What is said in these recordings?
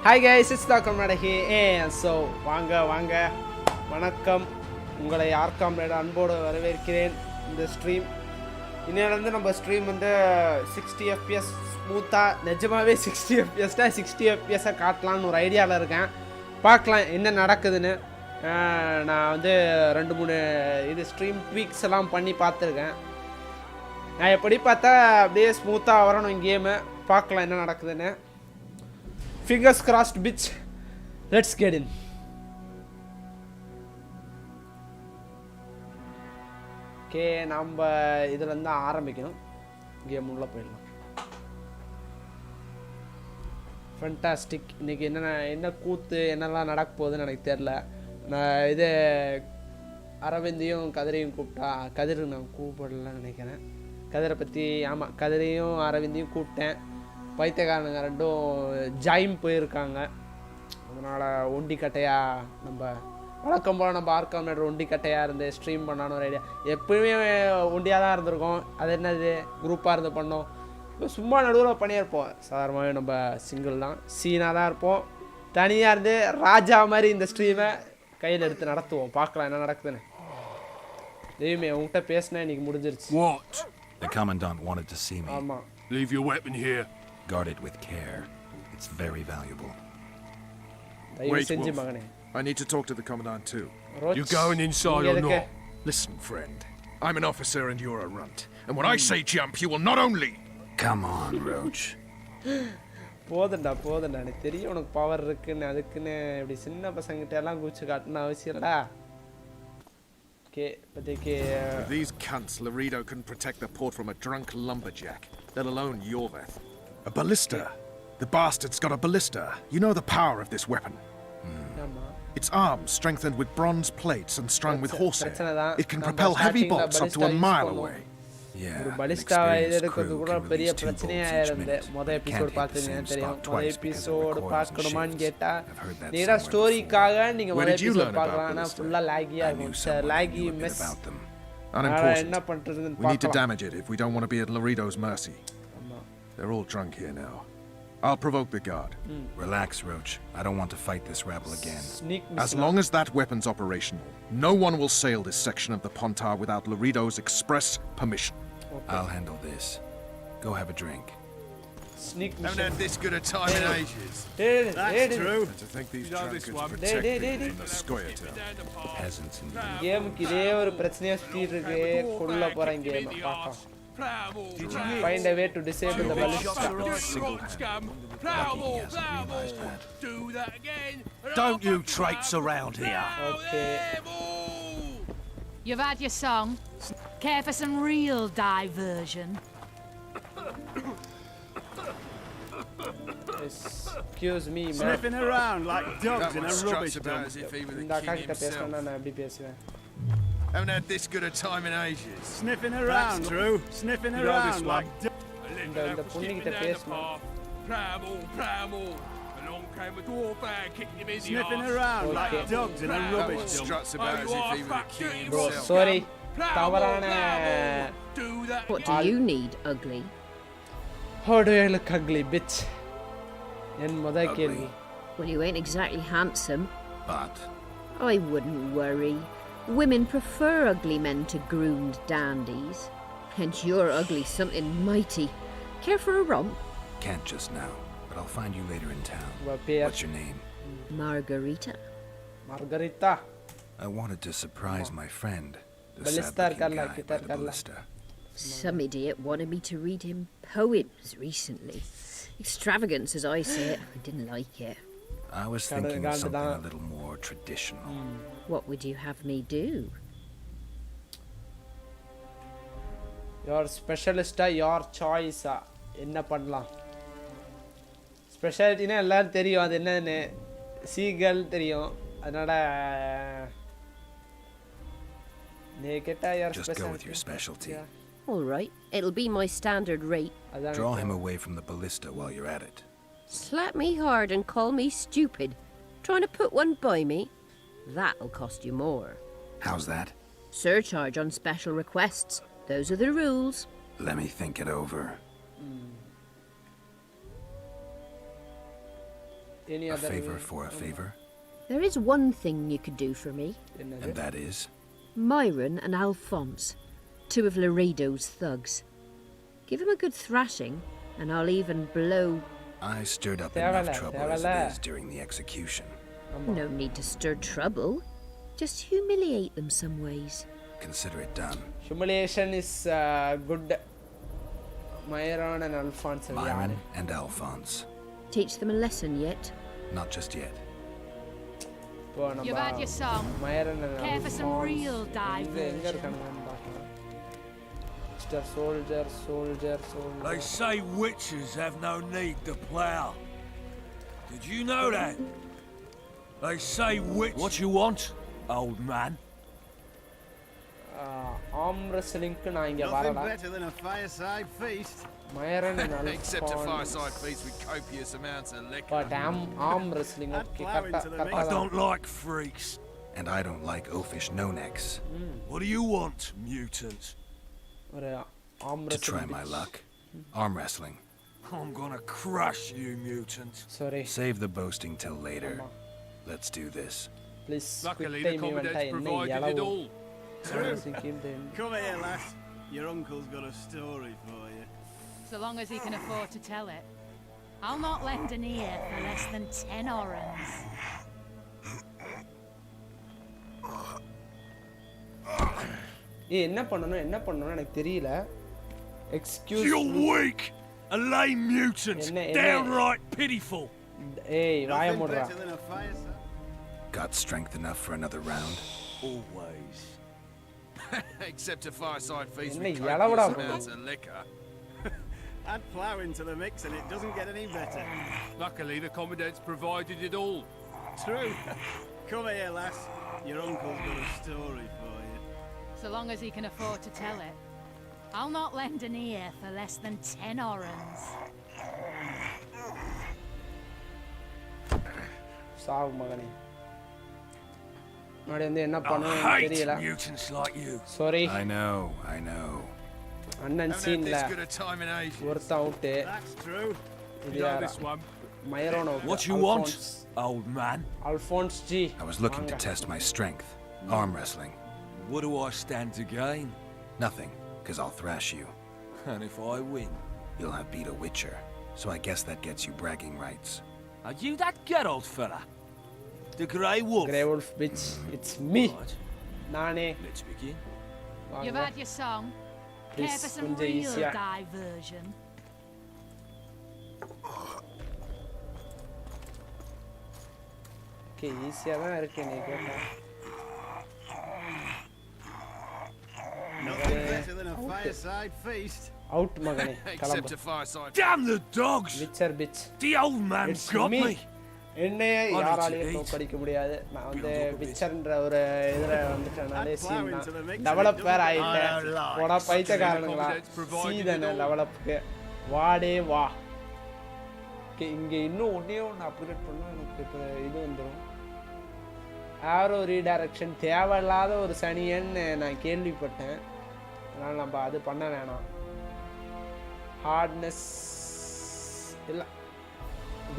Hi guys, it's the Arcom Rider here, and so வாங்க வணக்கம், உங்களை Arcom Rider அன்போடு வரவேற்கிறேன். இந்த ஸ்ட்ரீம் இன்னிலிருந்து நம்ம ஸ்ட்ரீம் வந்து 60 fps ஸ்மூத்தாக, நிஜமாகவே 60 fps தான் 60 fps காட்டலான்னு ஒரு ஐடியாவில் இருக்கேன். பார்க்கலாம் என்ன நடக்குதுன்னு. நான் வந்து 2-3 இது ஸ்ட்ரீம் ட்வீக்ஸ் எல்லாம் பண்ணி பார்த்துருக்கேன். நான் எப்படி பார்த்தா அப்படியே ஸ்மூத்தாக வரணும் கேமு. பார்க்கலாம் என்ன நடக்குதுன்னு. Fingers crossed, bitch. Let's get in. Okay, நம்ம இதிலேருந்து ஆரம்பிக்கணும். கேம் உள்ள போயிடலாம். ஃபண்டாஸ்டிக். இன்றைக்கி என்ன கூத்து என்னெல்லாம் நடக்க போகுதுன்னு எனக்கு தெரில. நான் இது அரவிந்தையும் கதிரையும் கூப்பிட்டா, கதிர் நான் கூப்பிடலன்னு நினைக்கிறேன். கதிரை பற்றி ஆமாம், கதிரையும் அரவிந்தையும் கூப்பிட்டேன். பைத்தியக்காரனுங்க ரெண்டும் ஜாயின் போயிருக்காங்க. அதனால் ஒண்டி கட்டையாக நம்ம வழக்கம் போல் நம்ம ஆர்காம் ரைடர் ஒண்டி கட்டையாக இருந்து ஸ்ட்ரீம் பண்ணான்னு ஒரு ஐடியா. எப்போயுமே ஒண்டியாக தான் இருந்திருக்கோம். அது என்னது குரூப்பாக இருந்து பண்ணோம். இப்போ சும்மா நடுவில் பண்ணியிருப்போம். சாதாரணமாகவே நம்ம சிங்கிள் தான், சீனாக தான் இருப்போம். தனியாக இருந்து ராஜா மாதிரி இந்த ஸ்ட்ரீமை கையில் எடுத்து நடத்துவோம். பார்க்கலாம் என்ன நடக்குதுன்னு. தெய்வமே, உங்கள்கிட்ட பேசினா இன்னைக்கு முடிஞ்சிருச்சு. What? The commandant wanted to see me. ஆமாம். Leave your weapon here. Guard it with care. It's very valuable. Wait, Wolf. I need to talk to the commandant too. You going inside or not? Listen, friend. I'm an officer and you're a runt. And when I say jump, you will not only... Come on, Roach. போதண்டா எனக்கு தெரியும் உனக்கு power இருக்குன்னு. அதுக்குன்னு இப்படி சின்ன பசங்கிட்ட எல்லாம் குச்சி காட்டணும் அவசியம் இல்லடா. Okay, If these cunts, Laredo couldn't protect the port from a drunk lumberjack, let alone Yorveth. A ballista. The bastard's got a ballista. You know the power of this weapon. Its arms strengthened with bronze plates and strung with horsehair. It can propel heavy bolts up to a mile away. ஒரு பலிஸ்டாவை எடுக்கிறது கூட பெரிய பிரச்சனையாக இருந்து மொதல் episode பார்த்துருந்தேன் தெரியும். மொதல் எபிசோடு பார்க்கணுமான்னு கேட்டால் நீடா ஸ்டோரிக்காக நீங்கள் மொதல் எபிசோடு பார்க்கலாம். ஆனால் ஃபுல்லாக லேகியாக இருக்கும். லேகி மிஸ். என்ன பண்ணுறதுன்னு We need to damage it if we don't want to be at Laredo's mercy. They're all drunk here now. I'll provoke the guard. Relax, Roach. I don't want to fight this rabble again. Sneak As long as that weapon's operational, no one will sail this section of the Pontar without Laredo's express permission. I'll handle this. Go have a drink. Sneak Haven't mission. had this good a time in ages. That's true. To think these You know this drunkards one. protect Hey, people hey, from the Scoia town. The peasants in the கேமுக்கு இதே ஒரு பிரச்சனையா சுத்திட்டு இருக்கு கொல்ல போறேன் game பார்க்கலாம் find a way to disable the ballista Don't you traipse around here. okay You've had your song. Care for some real diversion? excuse me man Sniffing around like dogs That in one a struts rubbish about dump. as if he were the இந்த king அக்கா கிட்ட himself. பேசணும்னா நான் எப்படி பேசுவேன் Haven't had this good a time in ages. Sniffing around, true. Sniffing You know this around like dogs. இந்த பொண்ணு கிட்ட பேசணும் Sniffing around like Okay. dogs in a That one rubbish dump. struts about as if he were the king bro himself. sorry தவறான What do you need, ugly? how do I look ugly bitch என் முத கேள்வி Well, you ain't exactly handsome. But I wouldn't worry. Women prefer ugly men to groomed dandies. And you're ugly something mighty. Care for a romp? can't just now. But I'll find you later in town. உங்க பேர் What's your name? Margarita. Margarita I wanted to surprise my friend, the Ballista sad-looking irkarla, guy kita by the irkarla. ballista. Some idiot wanted me to read him poems recently. Extravagance, as I say it. I didn't like it. I was Kada- thinking of kada- something da- a little more traditional. What would you have me do? your ஸ்பெஷலிஸ்டா your சாய்ஸா என்ன பண்ணலாம் ஸ்பெஷாலிட்டினா எல்லாரும் தெரியும் அது என்னன்னு seagull தெரியும் அதனால நீ கேட்டா your Just go with your specialty. All right, it'll be my standard rate. அதான் Draw him away from the ballista while you're at it. Slap me hard and call me stupid. Trying to put one by me? That'll cost you more. How's that? Surcharge on special requests. Those are the rules. Let me think it over. any A other favor for a favor? There is one thing you could do for me. என்னது And that is? Myron and Alphonse, two of Laredo's thugs. Give them a good thrashing, and I'll even blow... I stirred up தேவல, enough trouble as தேவல. it is during the execution. No need to stir trouble. Just humiliate them some ways. Consider it done. humiliation is good Myron and Alphonse Myron and Alphonse. Teach them a lesson yet? Not just yet. இப்போ You've had your நம்ம song. Myron and Care for some Alphonse real எங்க diversion? இருக்கானுங்கன்னு பார்க்கலாம் Mr. Soldier They say witches have no need to plough. Did you know that? They say witch. What you want, old man? arm wrestlingக்கு நான் இங்க Nothing வரல better than a fireside feast. Myron and Except a Alphonse fireside feast with copious amounts of liquor. but arm wrestling I'd okay plow கரெக்டா into the I கரெக்டா don't like freaks. And I don't like oafish no-necks. What do you want, mutant? ஒரு arm To try wrestling my bitch. luck. Arm wrestling. I'm gonna crush you, mutant. sorry Save the boasting till later. Let's do this. please Luckily, quick the time event commandant's என்ன provided it எளவு all. arm wrestling game then Come here, lass. Your uncle's got a story for you. So long as he can afford to tell it. I'll not lend an ear for less than 10 orans. என்ன பண்ணனும் எனக்கு தெரியல excuse You're me weak, a lame mutant, Enna- downright pitiful. ஏய் வாய Nothing மூடுடா better than a fireside. Got strength enough for another round? Always. Except a fireside feast Enna with எளவுடா copious போகுது? amounts of liquor. Add plough into the mix and it doesn't get any better. Luckily, the commandant's provided it all. True. Come here, lass. Your uncle's got a story for you. So long as he can afford to tell it. I'll not lend an ear for less than 10 orans. சாவு மகனே முன்னாடி வந்து என்ன I பண்ணுவேன்னு hate தெரியல mutants like you. Sorry I know. அண்ணன் Haven't had சீன்ல this good a time in ages. ஒருத்தன் அவுட்டு That's true. இது You know யாரா this one. மைரோனோ What you want, old man? Alphonse ji I was looking to test my strength. Arm wrestling. What do I stand to gain? Nothing, because I'll thrash you. And if I win? You'll have beat a Witcher, so I guess that gets you bragging rights. Are you that Geralt fella? The Grey Wolf? Grey Wolf bitch, it's me. Right, நானே let's begin. You've had your song. Care Please, for some கொஞ்சம் real ஈஸியா diversion? Okay ஈஸியா தான் இருக்கு நீ கேட்டா Nothing better than a fireside feast. Out மகனே Except கிளம்பு a fireside. Damn the dogs! Witcher bitch The old man It's got me. me! என்னைய I need யாராலையும் to eat. தோக்கடிக்க முடியாது நான் வந்து Build up a bit. விச்சர்ன்ற ஒரு இதுல வந்துட்டேனாலே I'd plow scene into the mix தான் and டெவலப் it வேற doesn't- ஆயிட்டேன் I like போடா பைத்தியக்காரனுங்களா Accommodates provided சீதன it all. டெவலப்புக்கு Wade வா ஓகே இங்கே இன்னும் ஒன்றே ஒன்று அப்கிரேட் பண்ணால் எனக்கு இப்போ இது வந்துடும் ஆரோ ரீடைரக்ஷன் தேவையில்லாத ஒரு சனியன்னு நான் கேள்விப்பட்டேன் அதனால் நம்ம அது பண்ண வேணாம் ஹார்ட்னஸ் இல்லை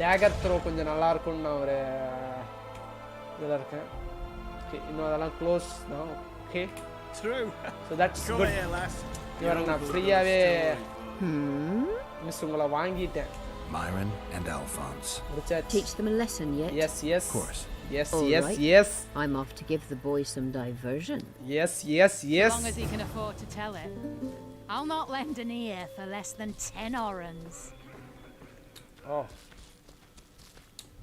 டேகர் த்ரோ கொஞ்சம் நல்லா இருக்கும்னு நான் ஒரு இதில் இருக்கேன் ஓகே இன்னும் அதெல்லாம் க்ளோஸ் தான் okay True. So that's Come good here, lass. இவரை நான் ஃப்ரீயாகவே மிஸ் உங்களை வாங்கிட்டேன் Myron and Alphonse. முடிச்சாச்சு Teach them a lesson yet? Yes yes course. Yes All yes right. Yes I'm off to give the boy some diversion. Yes yes As yes long as he can afford to tell it. I'll not lend an ear for less than 10 orans. O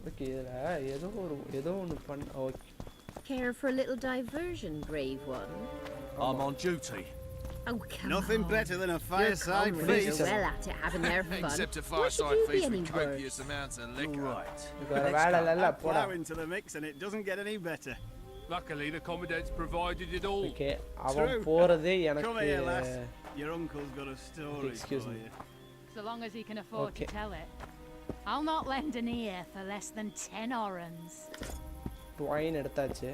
okay இதில் ஏதோ ஒன்று பண்ண okay Care for a little diversion, brave one? I'm on duty. Oh, come Nothing on. better than a Your fireside comrades feast. are well at it, having their fun. Except a Why should fireside you be feast any with copious worse? amounts of liquor. Right. வேறு வேலை இல்லைல்ல I'd போடா plow into the mix and it doesn't get any better. Luckily, the Commandante's provided it all. Okay அவன் True. போகிறது Come எனக்கு here, lass. Your uncle's got a story Excuse for me. you. So long as he can afford Okay. to tell it. I'll not lend an ear for less than 10 orans. Dwayne எடுத்தாச்சு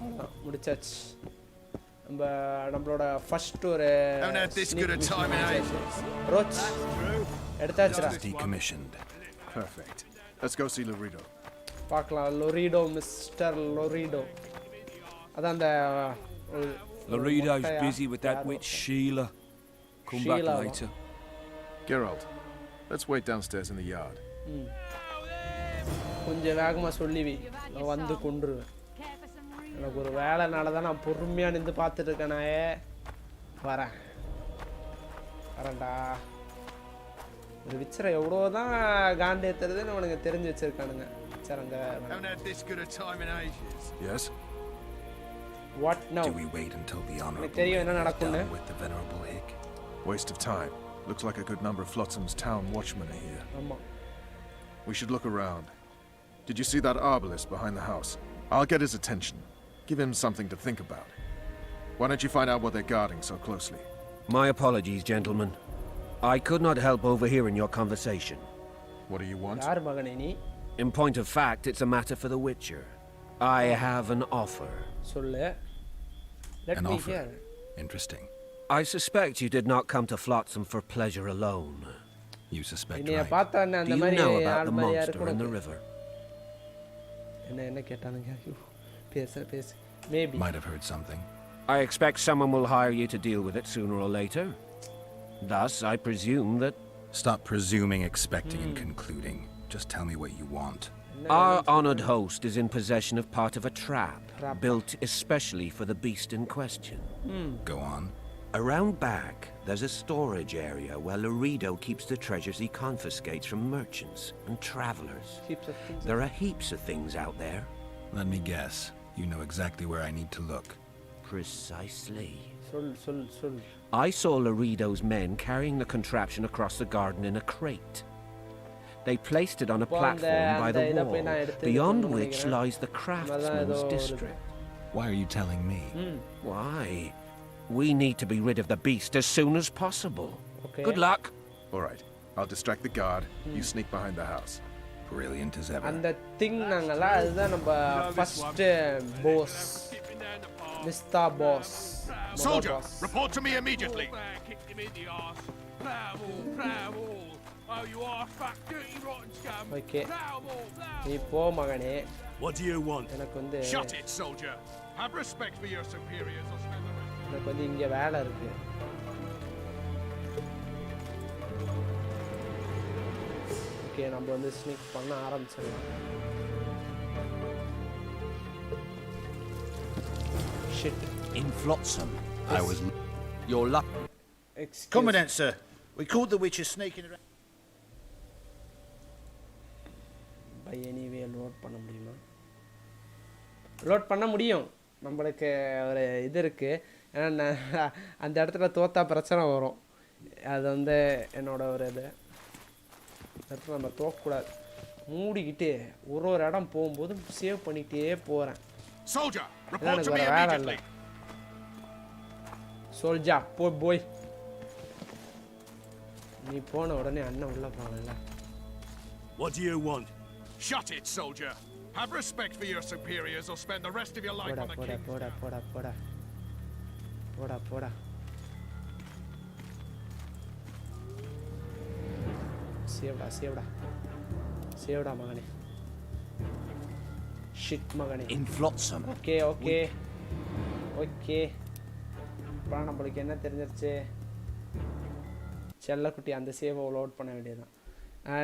அவ்வளோதான் முடிச்சாச்சு நம்மளோட first ஒரு Haven't had this good a time in ages. ரோச் எடுத்தாச்சுடா Decommissioned. Perfect. Let's go see Laredo. பார்க்கலாம் லொரிடோ mister லொரிடோ அதான் அந்த Laredo's busy with that witch Sheila. Come back Sheila, later. Geralt, let's wait downstairs in the yard. கொஞ்சம் வேகமாக சொல்லிவி நான் வந்து கொண்டுருவேன் Care for some real எனக்கு ஒரு வேலைனால தான் நான் பொறுமையாக நின்று பார்த்துட்டு இருக்கேன் நாயே வரேன்டா ஒரு விச்சரை எவ்வளோ தான் காண்டேத்துறதுன்னு உனக்கு தெரிஞ்சு வச்சிருக்கானுங்க விச்சரங்க Haven't had this good a time in ages. Yes? What no Do we wait until the honorable தெரியும் என்ன man is நடக்கும்னு. done with the venerable hick? Waste of time. Looks like a good number of Flotsam's town watchmen are here. ஆமாம் We should look around. Did you see that arbalist behind the house? I'll get his attention. Give him something to think about. Why don't you find out what they're guarding so closely? My apologies, gentlemen. I could not help overhearing your conversation. What do you want? யார் மகனே நீ In point of fact, it's a matter for the Witcher. I have an offer. சொல்லு let An me offer. Here Interesting. I suspect you did not come to Flotsam for pleasure alone. You suspect என்னைய right. பார்த்தா Do அந்த you மாதிரி know about ஆள் the மாதிரியா monster in the இருக்கணும் river? என்ன கேட்டானுங்க ஐயோ பேசு maybe Might have heard something. I expect someone will hire you to deal with it sooner or later. Thus, I presume that Stop presuming, expecting, and concluding. Just tell me what you want. our honored host is in possession of part of a trap built especially for the beast in question. Go on. Around back, there's a storage area where Laredo keeps the treasures he confiscates from merchants and travelers. There are heaps of things out there. Let me guess. You know exactly where I need to look. Precisely. சொல் I saw Laredo's men carrying the contraption across the garden in a crate. They placed it on a Well, platform by the the- wall, the- beyond the- which lies the craftsman's district. Why are you telling me? Why? We need to be rid of the beast as soon as possible. Okay. Good luck. All right. I'll distract the guard. You sneak behind the house. Brilliant as ever. அந்த thing நாங்கள்ல அதுதான் நம்ம first boss மிஸ்தா boss Soldier, report to me immediately. kicked him in the arse. Plough all. Oh, you are fat, dirty, rotten scum. Okay. Plough all. நீ போ மகனே. What do you want? எனக்கு வந்து Shut it, soldier. Have respect for your superiors or spend the rest. எனக்கு வந்து இங்க வேலை இருக்கு. ஓகே, நம்ம வந்து ஸ்னீக் பண்ண ஆரம்பிச்சிடலாம். Shit. In Flotsam. I was. Your luck. Excuse. Commandant, sir. We caught the witches sneaking around. By any way load பண்ண முடியுமா? லோட் பண்ண முடியும். நம்மளுக்கு ஒரு இது இருக்கு. ஏன்னா அந்த இடத்துல தோத்தா பிரச்சனை வரும். அது வந்து என்னோட ஒரு இது. இடத்துல நம்ம தோக்கக்கூடாது. மூடிக்கிட்டு ஒரு இடம் போகும்போது சேவ் பண்ணிக்கிட்டே போகிறேன். Soldier, report to me immediately. Soldier, boy. நீ போன உடனே அண்ணன் உள்ள போகல. What do you want? Shut it, soldier. Have respect for your superiors or spend the rest of your life on the king. போடா. சேவடா மகனே. ஷிட் மகனே. In Flotsam. ஓகே. இப்போ நம்மளுக்கு என்ன தெரிஞ்சிருச்சு? செல்லக்குட்டி அந்த சேவை லோட் பண்ண வேண்டியதுதான்.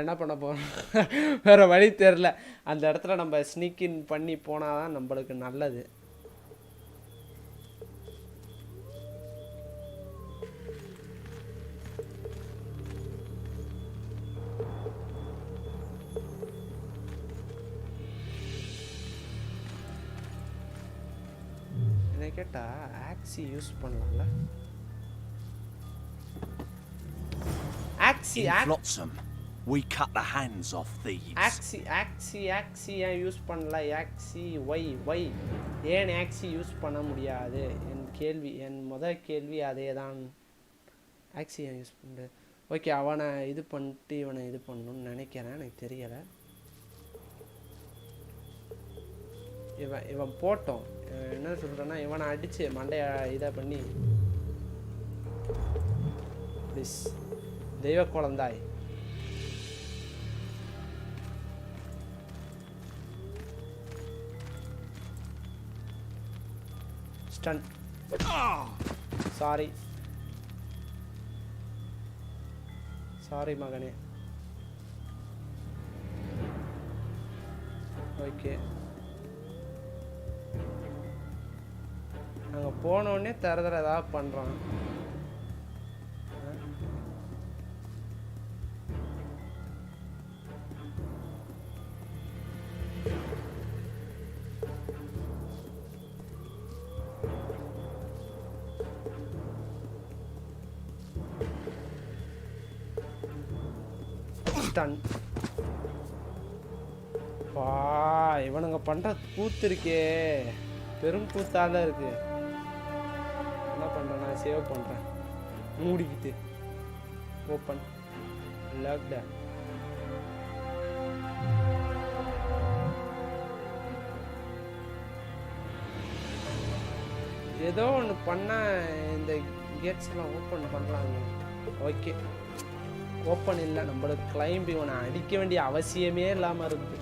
என்ன பண்ண போகிறோம்? வேறு வழி தெரில. அந்த இடத்துல நம்ம ஸ்னீக்கின் பண்ணி போனால் தான் நம்மளுக்கு நல்லது. என்ன கேட்டால் ஆக்சி யூஸ் பண்ணலாம்ல? In Flotsam, we cut the hands off thieves. ஆக்சி ஏன் யூஸ் பண்ணல? வை ஏன் ஆக்சி யூஸ் பண்ண முடியாது? என் முதல் கேள்வி அதே தான். ஆக்சி ஏன் யூஸ் பண்ணு? ஓகே, அவனை இது பண்ணிட்டு இவனை இது பண்ணணும்னு நினைக்கிறேன். எனக்கு தெரியலை. இவன் போட்டோம். என்ன சொல்கிறேன்னா, இவனை அடித்து மண்டையை இதை பண்ணி ப்ளீஸ் தெய்வ குழந்தாய். ஸ்டன். சாரி மகனே. ஓகே, நாங்கள் போனோடனே தர ஏதாவது பண்ணுறான். இவனுங்க பண்ற கூத்து இருக்கே, பெரும் கூத்தால இருக்கு. என்ன பண்றேன்? நான் சேவ் பண்றேன். மூடிக்கிட்டு ஓப்பன் லாக்டா. ஏதோ ஒன்று பண்ணால் இந்த கேட்ஸ்லாம் ஓப்பன் பண்ணலாங்க. ஓகே, ஓப்பன் இல்லை. நம்மளுக்கு கிளைம்பி இவனை அடிக்க வேண்டிய அவசியமே இல்லாமல் இருக்குது.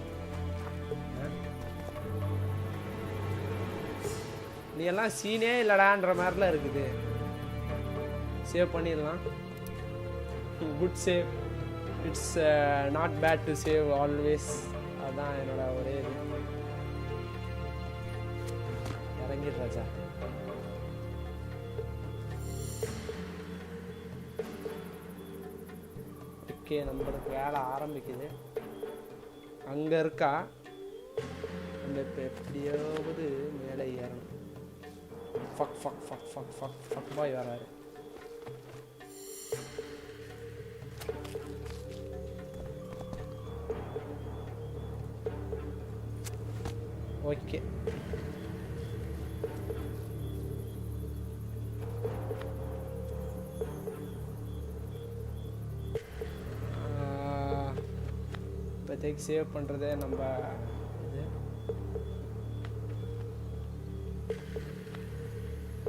நீ எல்லாம் சீனே இல்லடான்ற மாதிரிலாம் இருக்குது. சேவ் பண்ணிடலாம். Good save. It's not bad to save always. அதுதான் என்னோட ஒரே இது. இறங்கிடு ராஜா. ஓகே, நம்மளுக்கு வேலை ஆரம்பிக்குது. அங்கே இருக்கா? நம்ம இப்போ எப்படியாவது மேலே ஏறணும். ஃபக் பாய் வராரு. ஓகே, இப்போதைக்கு சேவ் பண்ணுறதே நம்ம இது.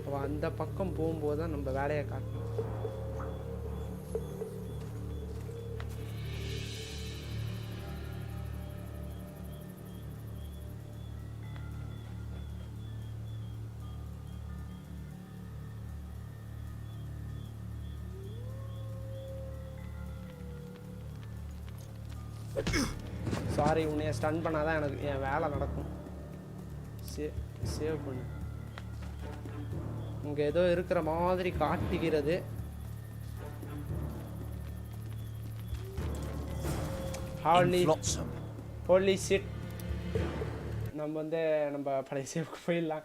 அவன் அந்த பக்கம் போகும்போது தான் நம்ம வேலையை காட்டணும். சாரி, உன்னைய ஸ்டன் பண்ணாதான் எனக்கு என் வேலை நடக்கும். சேவ் பண்ணு. இங்கே ஏதோ இருக்கிற மாதிரி காட்டுகிறது. Holy shit. நம்ம வந்து நம்ம பழைய சேவுக்கு போயிடலாம்.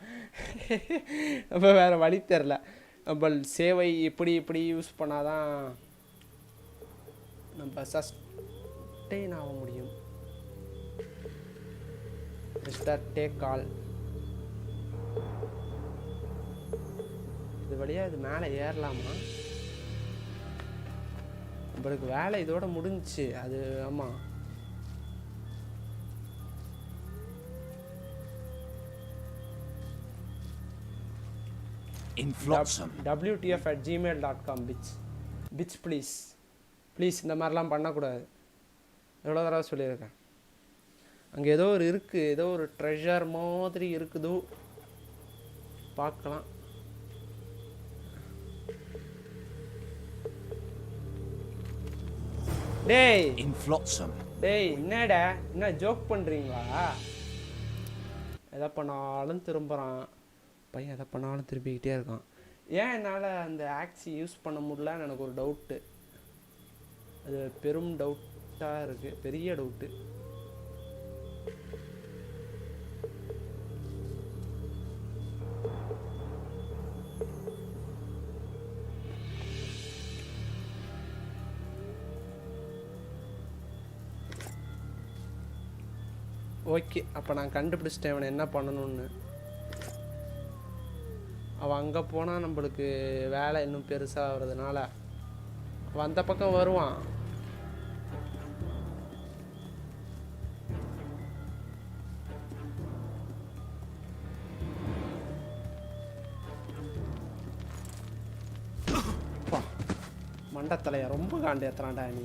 நம்ம வேறு வழி தெரில. நம்ம சேவை இப்படி யூஸ் பண்ணாதான் நம்ம சஸ்டெயின் ஆக முடியும். டேக் கால். இது வழியாக இது மேலே ஏறலாமா? நம்மளுக்கு வேலை இதோட முடிஞ்சிச்சு. அது ஆமாம். WTF@gmail.com bitch ப்ளீஸ் இந்த மாதிரிலாம் பண்ணக்கூடாது. எவ்வளோ தடவை சொல்லியிருக்கேன். அங்கே ஏதோ ஒரு இருக்குது, ஏதோ ஒரு ட்ரெஷர் மாதிரி இருக்குதோ, பார்க்கலாம். டேய் என்னடா, என்ன ஜோக் பண்ணுறீங்களா? எதை பண்ணாலும் திரும்புகிறான் பையன், எதை பண்ணாலும் திருப்பிக்கிட்டே இருக்கான். ஏன் என்னால் அந்த ஆக்சி யூஸ் பண்ண முடியலன்னு எனக்கு ஒரு டவுட்டு. அது பெரும் டவுட்டாக இருக்குது, பெரிய டவுட்டு. ஓகே, அப்போ நான் கண்டுபிடிச்சிட்டேன் அவனை என்ன பண்ணணும்னு. அவன் அங்கே போனால் நம்மளுக்கு வேலை இன்னும் பெருசாக ஆகிறதுனால அவன் அந்த பக்கம் வருவான். மண்டத்தலைய ரொம்ப காண்டு ஏற்றுறான்டா நீ.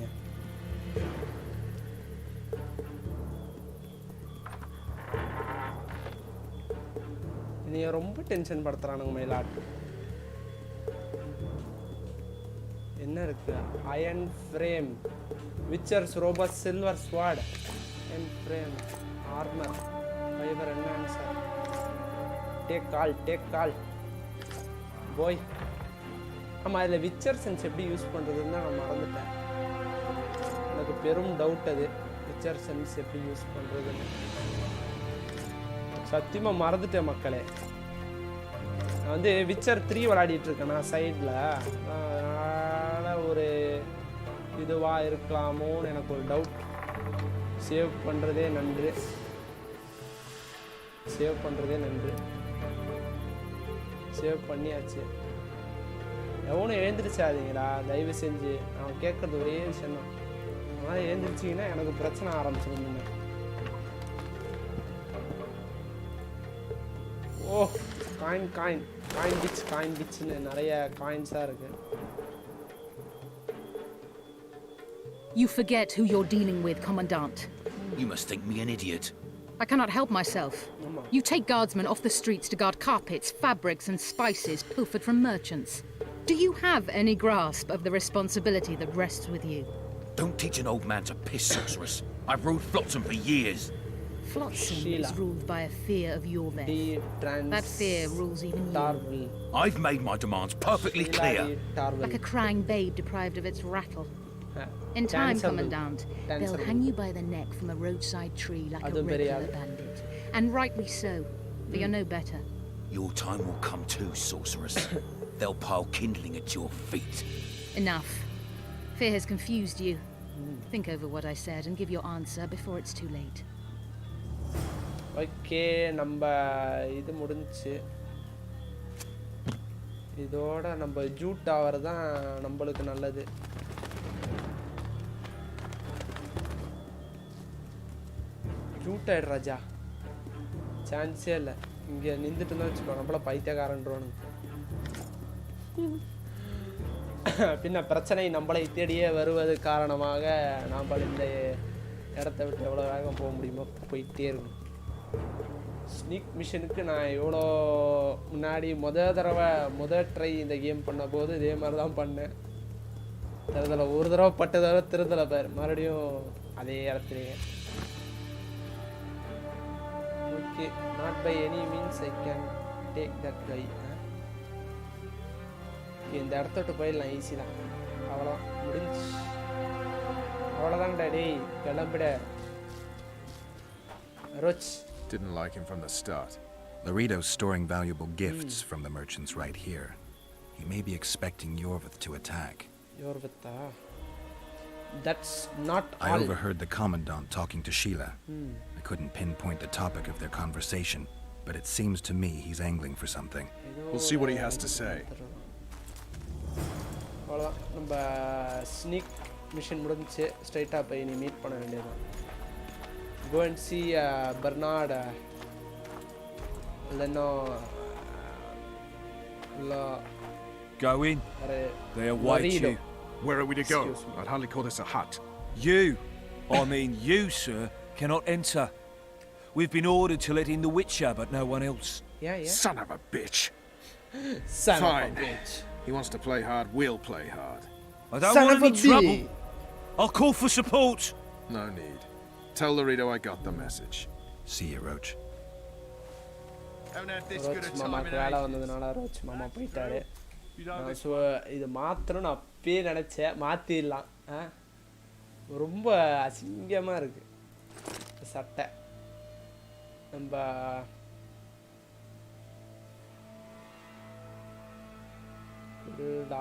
நீ ரொம்ப டென்ஷன் படுத்துறானுங்க மயிலாட்டு. என்ன இருக்கு? Iron frame, witcher's robes, silver sword, iron frame, armour, fibre enhancer. Take call போய். ஆமாம், அதில் விச்சர் சென்ஸ் எப்படி யூஸ் பண்ணுறதுன்னு நான் மறந்துட்டேன். எனக்கு பெரும் டவுட் அது, விச்சர் சென்ஸ் எப்படி யூஸ் பண்ணுறதுன்னு சத்தியமாக மறந்துட்டேன் மக்களே. நான் வந்து விச்சர் 3 விளையாடிட்டு இருக்கேன் நான் சைடில். அதனால் ஒரு இதுவாக இருக்கலாமோன்னு எனக்கு ஒரு டவுட். சேவ் பண்ணுறதே நன்று. சேவ் பண்ணியாச்சு. எவனும் எழுந்திரிச்சாதீங்களா தயவு செஞ்சு. அவன் கேட்குறது ஒரே விஷயம் தான். அதனால் எழுந்திரிச்சிங்கன்னா எனக்கு பிரச்சனை ஆரம்பிச்சிடும். ஓ, காயின் பிட்ச்னு நிறைய காயின்ஸாக இருக்கு. You forget who you're dealing with, Commandant. You must think me an idiot. I cannot help myself. You take guardsmen off the streets to guard carpets, fabrics and spices pilfered from merchants. Do you have any grasp of the responsibility that rests with you? Don't teach an old man to piss, sorceress. I've ruled Flotsam for years. Flotsam is ruled by a fear of your death. That fear rules even you. I've made my demands perfectly clear. Like a crying babe deprived of its rattle. In time, Commandant, they'll hang you by the neck from a roadside tree like a regular bandit. And rightly so, for you're no better. Your time will come too, sorceress. They'll pile kindling at your feet. Enough. Fear has confused you. Think over what I said and give your answer before it's too late. Okay, நம்ம இது முடிஞ்சிச்சு. இதோட நம்ம Jude tower தான் நம்மளுக்கு நல்லது. Jude ஆயிடு ராஜா, சான்ஸே இல்லை. இங்கே நின்றுட்டு தான் வச்சுக்கோ, நம்மள பைத்தியக்காரன்றோன்னு. பின்ன பிரச்சனை நம்மளை தேடியே வருவது காரணமாக நாம் இந்த இடத்த விட்டு எவ்வளோ வேகம் போக முடியுமோ போயிட்டே இருக்கும். ஸ்னீக் மிஷனுக்கு நான் எவ்வளோ முன்னாடி முதல் ட்ரை இந்த கேம் பண்ண போது இதே மாதிரி தான் பண்ணேன். திருதலை ஒரு தடவை பட்டதால திருதலை பேர் மறுபடியும் அதே இடத்துலயே. Okay, not by any means I can take that guy. Okay, இந்த இடத்தோட்டு போயிடலாம் ஈஸி தான். அவ்வளோ முடிஞ்சு. அவ்வளோதான்டா டேய், கிளம்பிட. Roach. Didn't like him from the start. Laredo's storing valuable gifts from the merchants right here. He may be expecting Yorvith to attack. Yorvith? That's not I all. overheard the Commandant talking to Sheila. I couldn't pinpoint the topic of their conversation, but it seems to me he's angling for something. We'll see what he has to say. அவ்வளோதான், நம்ம sneak mission முடிஞ்சு ஸ்ட்ரைட்டாக போய் நீ meet பண்ண வேண்டியதுதான். Go and see Bernard Leno. Go in. They await you. Where are we to go? I'd hardly call this a hut. You, I mean you, sir, cannot enter. We've been ordered to let in the Witcher, but no one else. Yeah. Son of a bitch. Son Fine. of a bitch. He wants to play hard, we'll play hard. I don't Son want of any a trouble. bee. I'll call for support. No need. Tell Laredo I got the message. See you, Roach. Haven't had this good a roach time மாமாக்கு in வேலை ages. வந்ததுனால roach மாமா போயிட்டாரு. You know this. So இது மாத்திரம் நான் அப்பயே நினச்சேன், மாற்றிடலாம். ரொம்ப அசிங்கமாக இருக்குது சட்டை. நம்ம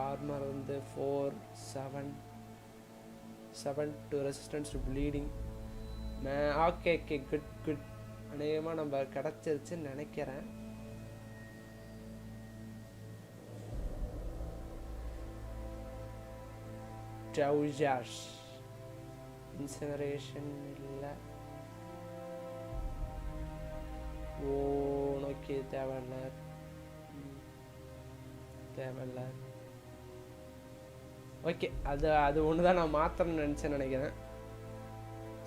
ஆர்மர் வந்து 4-7 to resistance to bleeding. Okay good. அநேகமாக நம்ம கிடச்சிருச்சுன்னு நினைக்கிறேன். Trousers. Incineration இல்லை. ஓகே தேவையில்ல. ஓகே, அது ஒன்று தான் நான் மாற்றணும்னு நினச்சேன்னு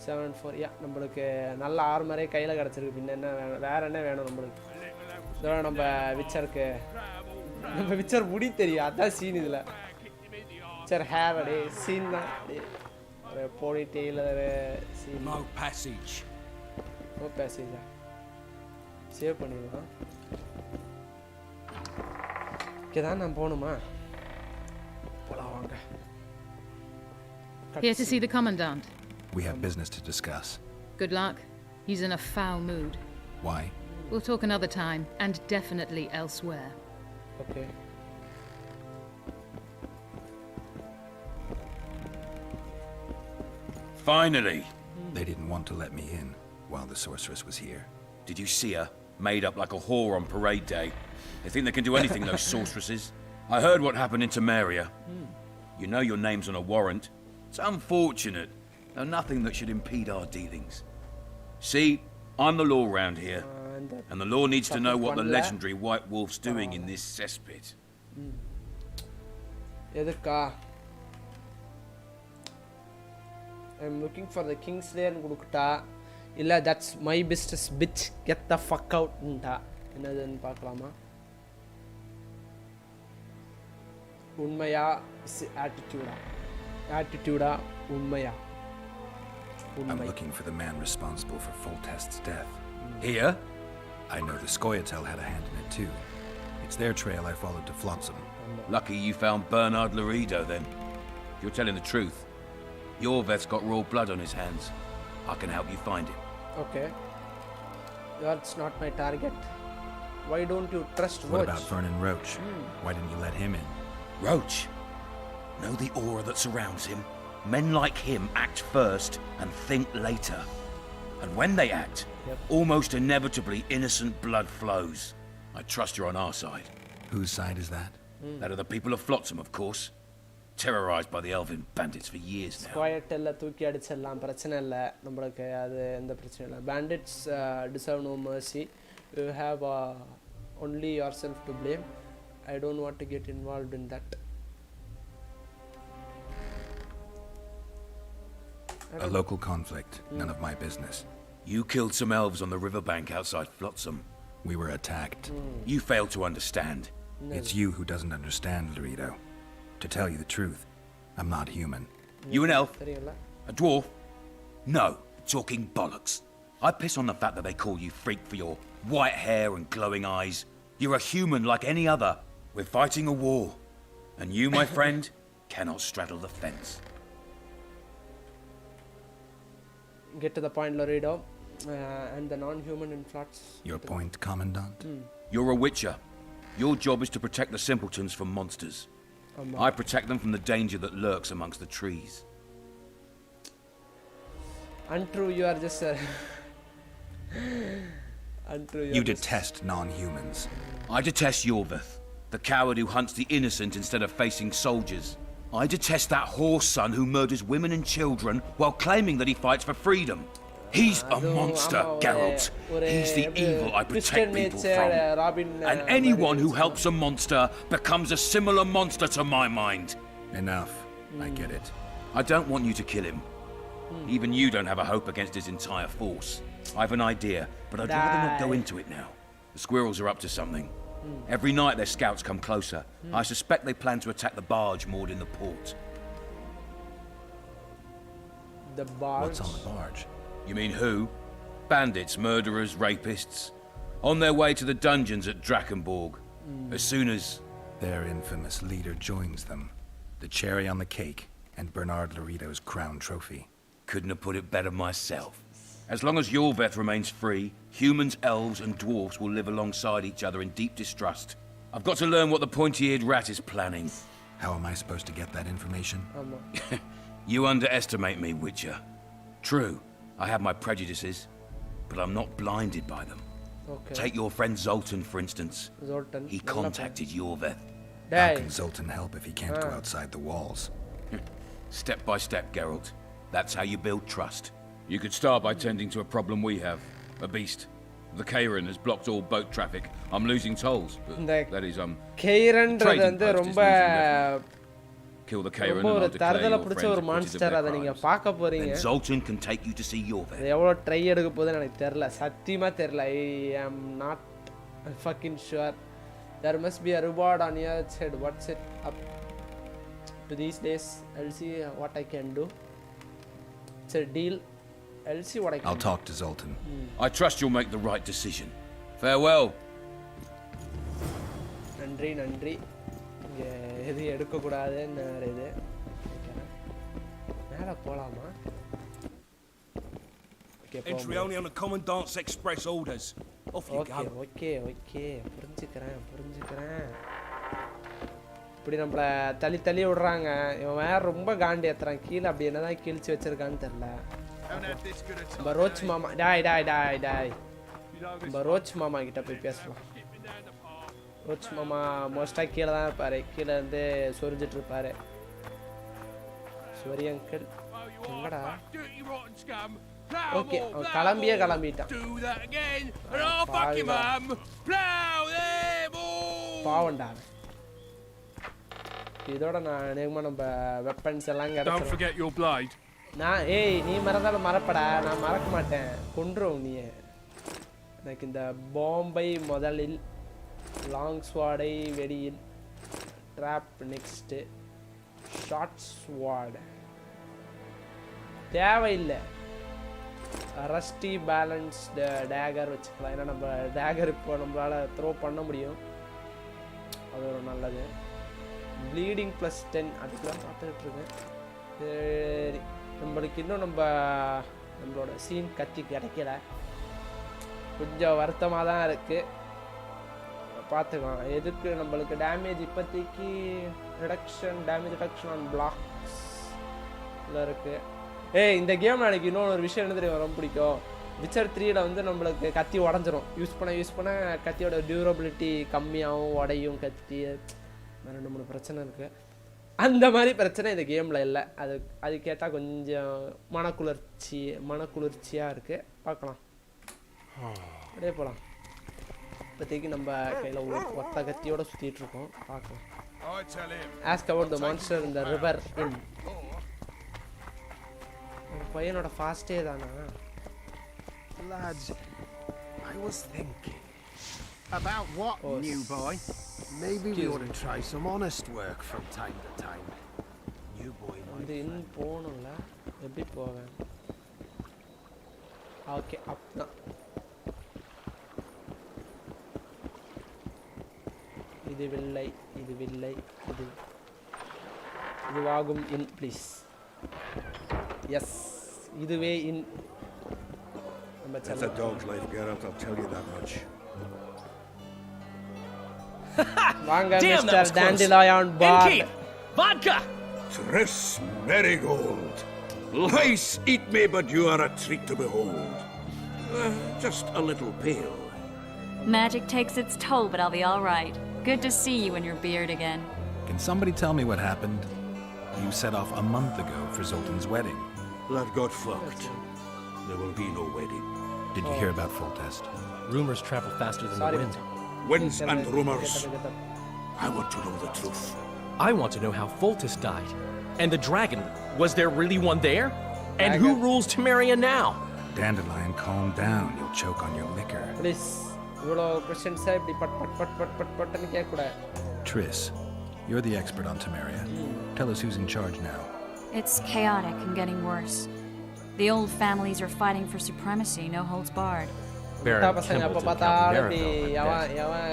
7-4. நம்மளுக்கு நல்ல ஆர்மரே கையில் கிடச்சிருக்கு. பின்ன என்ன வேணும், வேற என்ன வேணும் நம்மளுக்கு? இதோட நம்ம விச்சர் முடி தெரியும், அதான் சீன். இதில் விச்சர் ஹேர் அடே சீன் தான். ஒரு Bonnie Tyler scene. No passage. No பேசேஜா? சேவ் பண்ணிடுவோம். ஓகே தான், நான் போகணுமா? போகலாம் வாங்க. Here to see the Commandant. We have business to discuss. Good luck. He's in a foul mood. Why? We'll talk another time, and definitely elsewhere. Okay. Finally! They didn't want to let me in while the sorceress was here. Did you see her? Made up like a whore on parade day. They think they can do anything, those sorceresses. I heard what happened in Temeria. You know your name's on a warrant. It's unfortunate. No, nothing that should impede our dealings. See, I'm the law round here. And the law needs to know what the legendary White Wolf's doing in this cesspit. எதுக்கா? I'm looking for the Kingslayer குடுக்குட்டா, இல்லை that's my business bitch, get the fuck out ன்டா. என்னதுன்னு பார்க்கலாமா? உண்மையா ஆட்டிடியூடா உண்மையா? I'm looking for the man responsible for Foltest's death. Here? I know the Scoia'tael had a hand in it too. It's their trail I followed to Flotsam. Lucky you found Bernard Laredo then. If you're telling the truth, Yorveth's got raw blood on his hands. I can help you find him. Okay. That's not my target. Why don't you trust Roach? What about Vernon Roach? Why didn't you let him in? Roach? Know the aura that surrounds him? Men like him act first and think later. And when they act, almost inevitably innocent blood flows. I trust you're on our side. Whose side is that? That of the people of Flotsam, of course. Terrorized by the elven bandits for years now. Scoia'tael தூக்கி அடிச்சிடலாம், பிரச்சனை இல்லை நம்மளுக்கு. அது எந்த பிரச்சனை இல்லை. Bandits deserve no mercy. You have only yourself to blame. I don't want to get involved in that. A local conflict, none of my business. You killed some elves on the riverbank outside Flotsam. We were attacked. You failed to understand. It's you who doesn't understand, Laredo. To tell you the truth, I'm not human. You an elf? A dwarf? No, talking bollocks. I piss on the fact that they call you freak for your white hair and glowing eyes. You're a human like any other. We're fighting a war. And you, my friend, cannot straddle the fence. Get to the point, Laredo. And the non-human influx. Your point, Commandant? You're a witcher. Your job is to protect the simpletons from monsters. I protect them from the danger that lurks amongst the trees. Untrue, you are just Untrue, you detest non-humans. I detest Yorveth, the coward who hunts the innocent instead of facing soldiers. I detest that whore son who murders women and children while claiming that he fights for freedom. He's a monster, Geralt. He's the evil I protect people from. And anyone who helps a monster becomes a similar monster to my mind. Enough. I get it. I don't want you to kill him. Even you don't have a hope against his entire force. I have an idea, but I'd rather not go into it now. The squirrels are up to something. Every night their scouts come closer. I suspect they plan to attack the barge moored in the port. The barge? What's on the barge? You mean who? Bandits, murderers, rapists. On their way to the dungeons at Drakenborg. As soon as... their infamous leader joins them. The cherry on the cake, and Bernard Laredo's crown trophy. Couldn't have put it better myself. As long as Yorveth remains free, humans, elves, and dwarves will live alongside each other in deep distrust. I've got to learn what the pointy-eared rat is planning. How am I supposed to get that information? You underestimate me, Witcher. True, I have my prejudices, but I'm not blinded by them. Okay. Take your friend Zoltan, for instance. Zoltan. He contacted Yorveth. How can Zoltan help if he can't go outside the walls? Step by step, Geralt. That's how you build trust. You could start by tending to a problem we have. A beast. The Kairan has blocked all boat traffic. I'm losing tolls. That is, Kairan trading post is losing revenue. Kill the Kairan and I'll declare your friends acquitted of their crimes. Then Zoltan can take you to see Yorveth. எவ்வளவு try எடுக்க போகுதுன்னு எனக்கு தெரியல சத்தியமா தெரியல I am not fucking sure. There must be a reward on your head. What's it up to these days? I'll see what I can do. It's a deal. I'll see what I can I'll talk to Zoltan. I trust you'll make the right decision. Farewell. நன்றி நன்றி இங்க எது எடுக்க கூடாதுன்னு இது மேல போலாமா Entry only on the Commandant's express orders. Off you go. Okay புரிஞ்சுக்கிறேன் இப்படி நம்மள தள்ளி விடுறாங்க இவன் வேற ரொம்ப காண்டி ஏத்துறான் கீழே அப்படி என்னதான் கிழிச்சு வச்சிருக்கான்னு தெரியல பரோச் மாமா டாய் பரோச் மாமா கிட்ட போய் பேசலாம் ரோச் மாமா மோஸ்டா கீழே தான் இருப்பாரு கீழே இருந்து சொரிஞ்சிட்டு இருப்பாரு சொரி அங்கிள் எங்கடா ஓகே அவன் கிளம்பிட்டான் பாவண்டா இதோட நான் அநேகமா நம்ம வெப்பன்ஸ் எல்லாம் கிடைச்சிடும் நான் நீ மறந்தாலும் மறப்படா நான் மறக்க மாட்டேன் கொன்றும் நீ எனக்கு இந்த பாம்பை முதலில் long ஸ்வாடை வெடியில் drop next short sword தேவையில்லை ரஸ்டி பேலன்ஸ்டு டேகர் வச்சுக்கலாம் ஏன்னா நம்ம டேகர் இப்போ நம்மளால் த்ரோ பண்ண முடியும் அது ஒரு நல்லது ப்ளீடிங் ப்ளஸ் 10 அதுக்கெலாம் பார்த்துட்ருக்கேன் சரி நம்மளுக்கு இன்னும் நம்மளோட சீன் கத்தி கிடைக்கல கொஞ்சம் வருத்தமாக தான் இருக்குது பார்த்துக்கலாம் எதுக்கு நம்மளுக்கு டேமேஜ் இப்போதைக்கு டேமேஜ் ரிடக்ஷன் ஆன் பிளாக்ஸில் இருக்குது இந்த கேம் எனக்கு இன்னொரு விஷயம் என்ன தெரியும் ரொம்ப பிடிக்கும் விச்சர் 3ல வந்து நம்மளுக்கு கத்தி உடஞ்சிரும் யூஸ் பண்ண கத்தியோட டியூரபிலிட்டி கம்மியாகவும் உடையும் கத்தி 2-3 பிரச்சனை இருக்குது அந்த மாதிரி பிரச்சனை இந்த கேமில் இல்லை அது கேட்டால் கொஞ்சம் மனக்குளிர்ச்சியாக இருக்குது பார்க்கலாம் அப்படியே போகலாம் இப்போதைக்கு நம்ம கையில் ஒத்த கத்தியோட சுற்றிட்டு இருக்கோம் பார்க்கலாம் ஆஸ்க் அபவுட் த மான்ஸ்டர் இந்த ரிவர் இன் பையனோட ஃபாஸ்டே தானா Lads, I was thinking. About what, new boy? Maybe we ought to try some honest work from time to time. New boy, வந்து இன்னும் போகணும்ல எப்படி போவேன் ஓகே அப்பதான் இதுவில்லை இதுவாகும் இன் ப்ளீஸ் எஸ் இதுவே இன் That's a dog's life, Geralt, I'll tell you that much. வாங்க mister Dandelion Bard. Vodka! Triss Marigold. Lice eat me, but you are a treat to behold. Just a little pale. Magic takes its toll, but I'll be all right. Good to see you in your beard again. Can somebody tell me what happened? You set off a month ago for Zoltan's wedding. That got fucked. There will be no wedding. Did you hear about Foltest? Rumors travel faster than the wind. Winds and rumors. I want to know the truth. I want to know how Foltest died. And the dragon, was there really one there? And who rules Temeria now? Dandelion, calm down. You'll choke on your liquor. Please. இவ்வளோ questions இப்படி பட்னு கேட்கக்கூடாது. Triss, you're the expert on Temeria. Tell us who's in charge now. It's chaotic and getting worse. The old families are fighting for supremacy, no holds barred. Baron Templeton,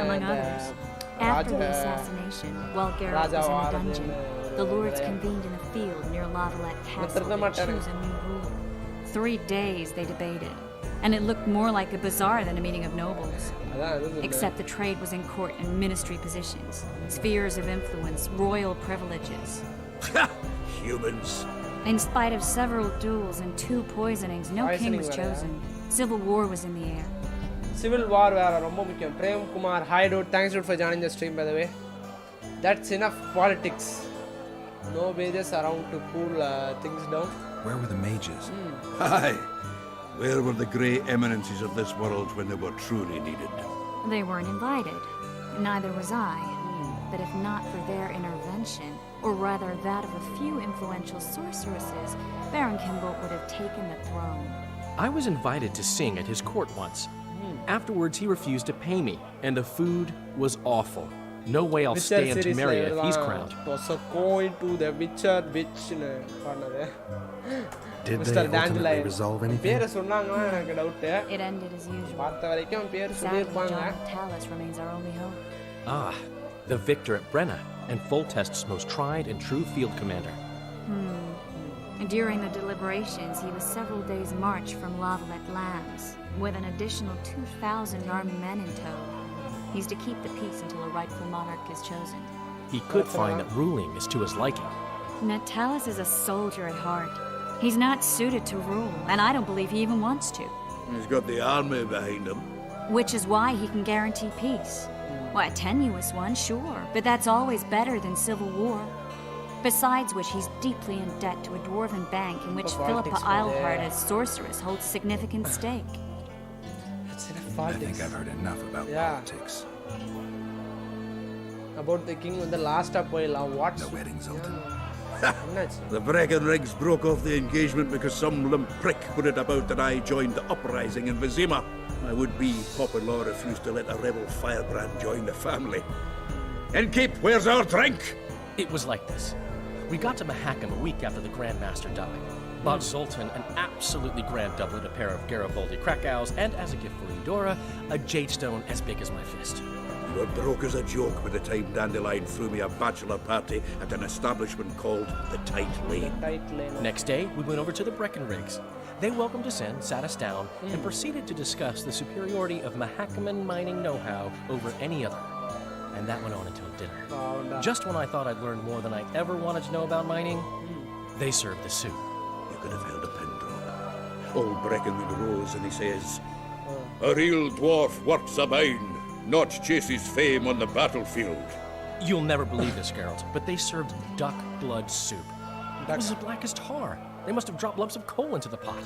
among others. After the assassination, while Geralt was in a dungeon, the lords convened in a field near Lavalette Castle to choose a new ruler. 3 days they debated, and it looked more like a bazaar than a meeting of nobles. Except the trade was in court and ministry positions, spheres of influence, royal privileges. Humans. In spite of several duels and 2 poisonings, no king was chosen. Civil war was in the air. Civil war வேற ரொம்ப முக்கியம். Prem Kumar, hi dude, thanks dude for joining the stream by the way. That's enough politics. No mages around to cool things down. Where were the mages? Aye. Where were the grey eminences of this world when they were truly needed? They weren't invited. Neither was I. But if not for their intervention, or rather that of a few influential sorceresses, Baron Kimbolt would have taken the throne. I was invited to sing at his court once. Afterwards, he refused to pay me, and the food was awful. No way I'll stay in Temeria if he's crowned. Going to the Witcher witch. Did they ultimately resolve anything? It ended as usual. Sadly, John Talus remains our only hope. Ah, the victor at Brenna, and Foltest's most tried and true field commander. During the deliberations, he was several days' march from Lavalette lands, with an additional 2,000 armed men in tow. He's to keep the peace until a rightful monarch is chosen. He could find that ruling is to his liking. Natalis is a soldier at heart. He's not suited to rule, and I don't believe he even wants to. He's got the army behind him. Which is why he can guarantee peace. Well, a tenuous one, sure, but that's always better than civil war. Besides which, he's deeply in debt to a dwarven bank in which Philippa Eilhart, as sorceress, holds significant stake. I think I've heard enough about politics. About the king on the last what? The wedding, Zoltan. The Breckenrigs broke off the engagement because some limp prick put it about that I joined the uprising in Vizima. My would-be Popper-law refused to let a rebel firebrand join the family. Innkeep, where's our drink? It was like this. We got to Mahakam a week after the Grandmaster died. Bought Zoltan an absolutely grand doublet, a pair of Garibaldi Krakows, and as a gift for Eudora, a jadestone as big as my fist. You were broke as a joke by the time Dandelion threw me a bachelor party at an establishment called the Tight Lane. Next day, we went over to the Breckenrigs. They welcomed us in, sat us down, and proceeded to discuss the superiority of Mahakaman mining know-how over any other. And that went on until dinner. Just when I thought I'd learned more than I ever wanted to know about mining, they served the soup. You could have held a pin drop. Old Breckenridge rose and he says, "A real dwarf works a mine, not chases fame on the battlefield." You'll never believe this, Geralt, but they served duck blood soup. It was as black as tar. They must have dropped lumps of coal into the pot.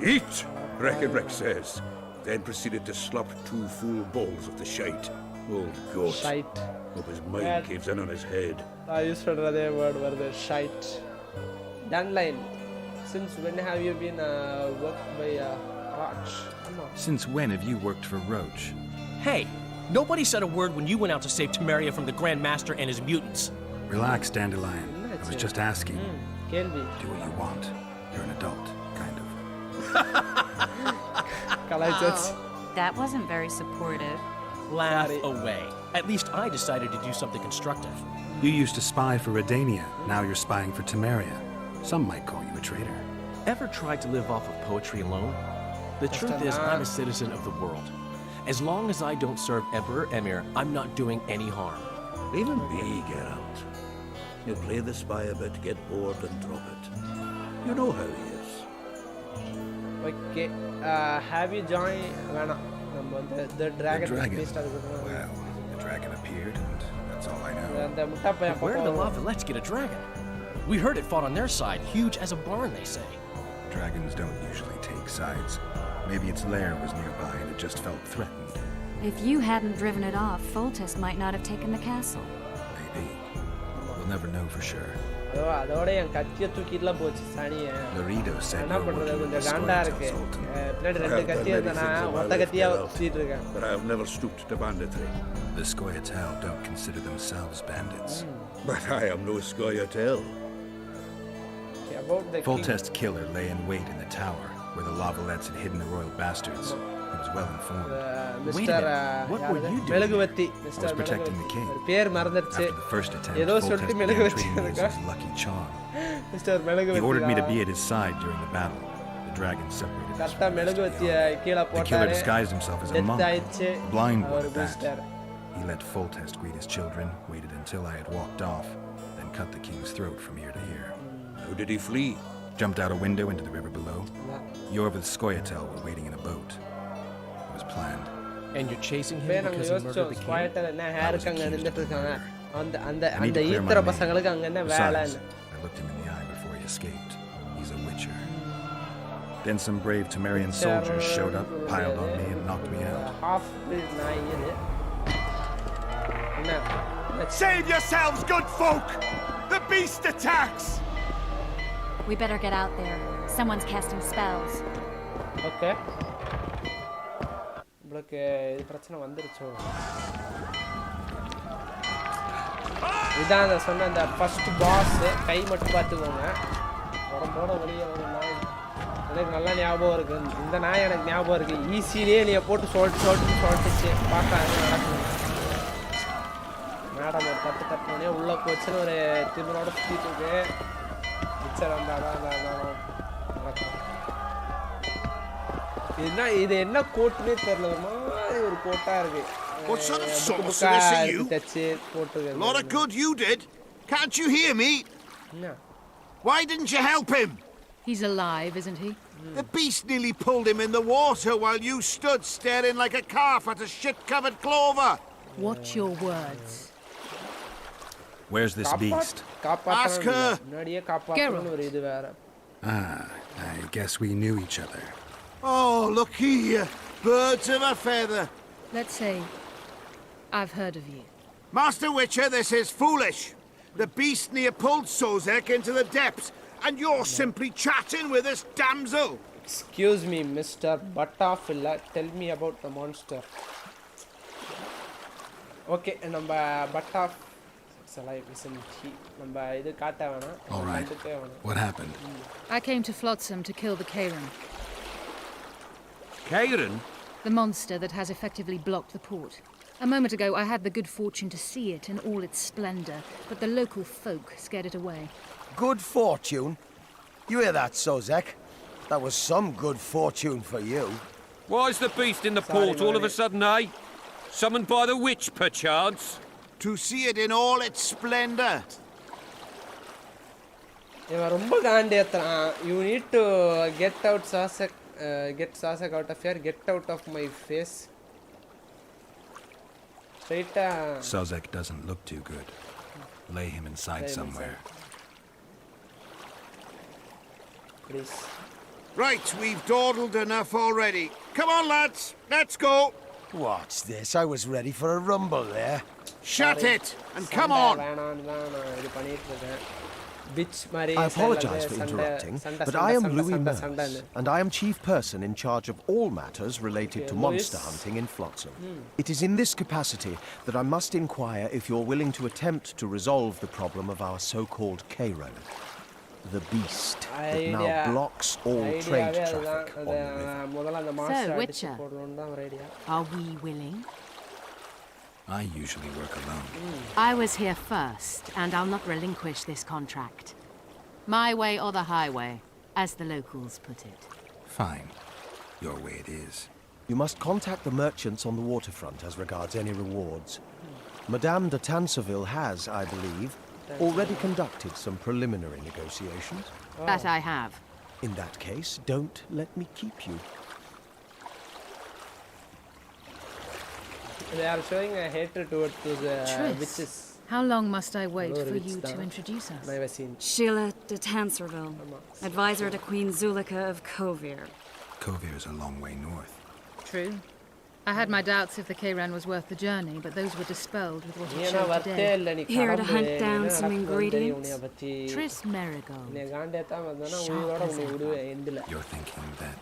"Eat," Breckenridge says, then proceeded to slop 2 full bowls of the shite. Old goat. Shite. Hope his mind caves in on his head. I used to another word where the shite. Dandelion, since when have you been worked by Roach? Since when have you worked for Roach? Hey, nobody said a word when you went out to save Temeria from the Grand Master and his mutants. Relax, Dandelion. I was just asking. Do what you want. You're an adult, kind of. That wasn't very supportive. Laugh away. At least I decided to do something constructive. You used to spy for Redania. Now you're spying for Temeria. Some might call you a traitor. Ever tried to live off of poetry alone? The truth is, I'm a citizen of the world. As long as I don't serve Emperor Emir, I'm not doing any harm. Even me, Geralt. You play the spy a bit, get bored and drop it. You know how he is. Okay, have you joined the dragon? Well, the dragon appeared, and that's all I know. But where did the Lavalettes get a dragon? We heard it fought on their side, huge as a barn, they say. Dragons don't usually take sides. Maybe its lair was nearby and it just felt threatened. If you hadn't driven it off, Foltest might not have taken the castle. Maybe. We'll never know for sure. Laredo said you're working with the Scoia'tael Sultan. But I have never stooped to banditry. The Scoia'tael don't consider themselves bandits. But I am no Scoia'tael. Foltest's killer lay in wait in the tower, where the Lavalettes had hidden the royal bastards. He was well informed. Wait a minute, what were you doing? I was protecting the king. After the first attempt, Foltest began treating me as his lucky charm. He ordered me to be at his side during the battle. The dragon separated us from the rest of the army. The killer disguised himself as a monk, blind one at that. He let Foltest greet his children, waited until I had walked off, then cut the king's throat from ear to ear. How did he flee? Jumped out a window into the river below. Yorva's Scoia'tael were waiting in a boat. It was planned. And you're chasing him because he murdered the king? I need to clear my name. Besides, I looked him in the eye before he escaped. He's a witcher. Then some brave Temerian soldiers showed up, piled on me, and knocked me out. Save yourselves, good folk! The beast attacks! We better get out there. Someone's casting spells. Okay. உங்களுக்கு இது பிரச்சனை வந்துருச்சோ இதான் அந்த சொன்ன அந்த first pass கை மட்டும் பார்த்துக்கோங்க உடம்போட வெளியே ஒரு நாய் எனக்கு நல்லா ஞாபகம் இருக்கு இந்த நாய் எனக்கு ஞாபகம் இருக்கு ஈஸியிலே நீ போட்டு சொல்லிட்டுச்சு பார்த்தா நடக்கும் மேடம் ஒரு தட்டுனே உள்ள போச்சுன்னு ஒரு திமிரோட சுற்றிட்டு இருக்கு மிச்சர் வந்தாதான் நடக்கும் இது என்ன கோட்டுனே தெரியல ஒரு மாதிரி ஒரு கோட்டா இருக்கு What sort of sorceress are you? A lot of good you did. Can't you hear me? No. Why didn't you help him? He's alive, isn't he? The beast nearly pulled him in the water while you stood staring like a calf at a shit-covered clover. Watch your words. Where's this beast? Ask her. I guess we knew each other. Oh, look here. Birds of a feather. Let's say I've heard of you. Master Witcher, this is foolish. The beast near pulled Sozek into the depths, and you're simply chatting with this damsel. Excuse me, Mr. Buttafilla. Tell me about the monster. Okay, நம்ம Buttaf All right. What happened? I came to Flotsam to kill the Kairan. Kairan? The monster that has effectively blocked the port. A moment ago, I had the good fortune to see it in all its splendor, but the local folk scared it away. Good fortune? You hear that, Sozek? That was some good fortune for you. Why's the beast in the port all of a sudden, eh? Summoned by the witch, perchance? To see it in all its splendor. You need to get out Sazek. Get Sazek out of here. Get out of my face. Straight. Sazek doesn't look too good. Lay him inside somewhere. Please. Right, we've dawdled enough already. Come on, lads. Let's go. What's this? I was ready for a rumble there. Shut it and come on. I apologize for interrupting, but I am Louis Merce, and I am chief person in charge of all matters related to monster hunting in Flotsam. It is in this capacity that I must inquire if you're willing to attempt to resolve the problem of our so-called Kairan. The beast that now blocks all trade traffic on the river. So, Witcher, are we willing? I usually work alone. I was here first, and I'll not relinquish this contract. My way or the highway, as the locals put it. Fine. Your way it is. You must contact the merchants on the waterfront as regards any rewards. Madame de Tanserville has, I believe, already conducted some preliminary negotiations. That I have. In that case, don't let me keep you. They are showing a hatred towards the witches. How long must I wait for you to introduce us? Sheila de Tanserville, advisor to Queen Zulika of Kovir. Kovir is a long way north. True. I had my doubts if the Kayran was worth the journey, but those were dispelled with what it showed today. Here to hunt down some ingredients. Tris Marigold. You're thinking that...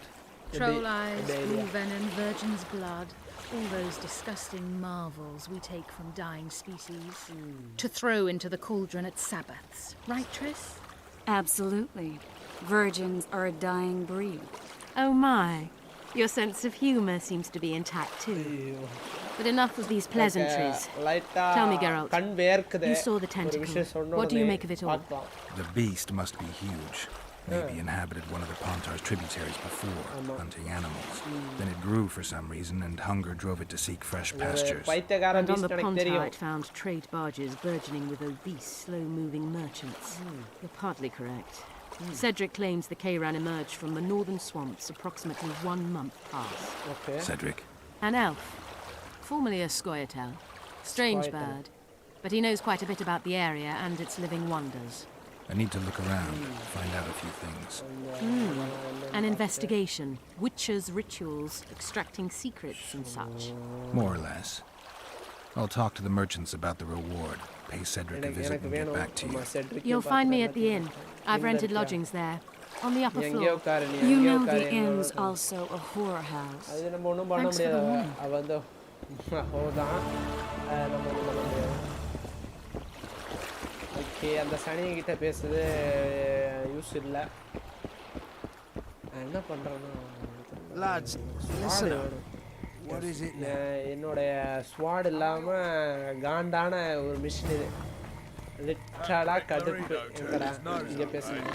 Troll eyes, blue venom, virgin's blood, all those disgusting marvels we take from dying species to throw into the cauldron at Sabbaths. Right, Tris? Absolutely. Virgins are a dying breed. Oh my. Your sense of humor seems to be intact too. But enough of these pleasantries. Tell me, Geralt, you saw the tentacle. What do you make of it all? The beast must be huge. Maybe inhabited one of the Pontar's tributaries before, hunting animals. Then it grew for some reason, and hunger drove it to seek fresh pastures. And on the Pontar it found trade barges burgeoning with obese, slow-moving merchants. You're partly correct. Cedric claims the Kayran emerged from the northern swamps approximately 1 month past. Cedric? An elf. Formerly a Scoia'tael. Strange bird. But he knows quite a bit about the area and its living wonders. I need to look around, find out a few things. An investigation. Witches' rituals, extracting secrets and such. More or less. I'll talk to the merchants about the reward, pay Cedric a visit and get back to you. You'll find me at the inn. I've rented lodgings there. On the upper floor. You know the inn's also a whorehouse. Thanks for the warning. Okay, அந்த சனியை கிட்ட பேசுறது use இல்ல. என்ன பண்றேன்னா lads, listen up. What is it now? என்னோட ஸ்வாட் இல்லாம காண்டான ஒரு மிஷின் இது. லிட்டரலா கடுப்பு எங்கடா இங்க பேசுறீங்க.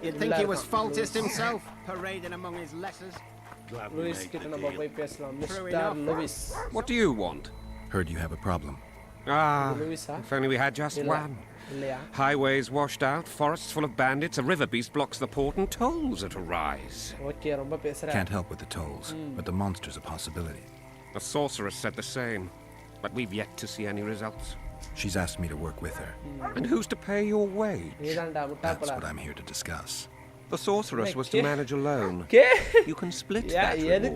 You'd think he was faultist himself, parading among his letters. Luis கிட்ட நம்ம போய் பேசலாம். Mister Luis. What do you want? Heard you have a problem. If only we had just one. Highways washed out, forests full of bandits, a river beast blocks the port, and tolls at a rise. Can't help with the tolls, but the monster's a possibility. The sorceress said the same, but we've yet to see any results. She's asked me to work with her. And who's to pay your wage? That's what I'm here to discuss. The sorceress was to manage alone. You can split that reward.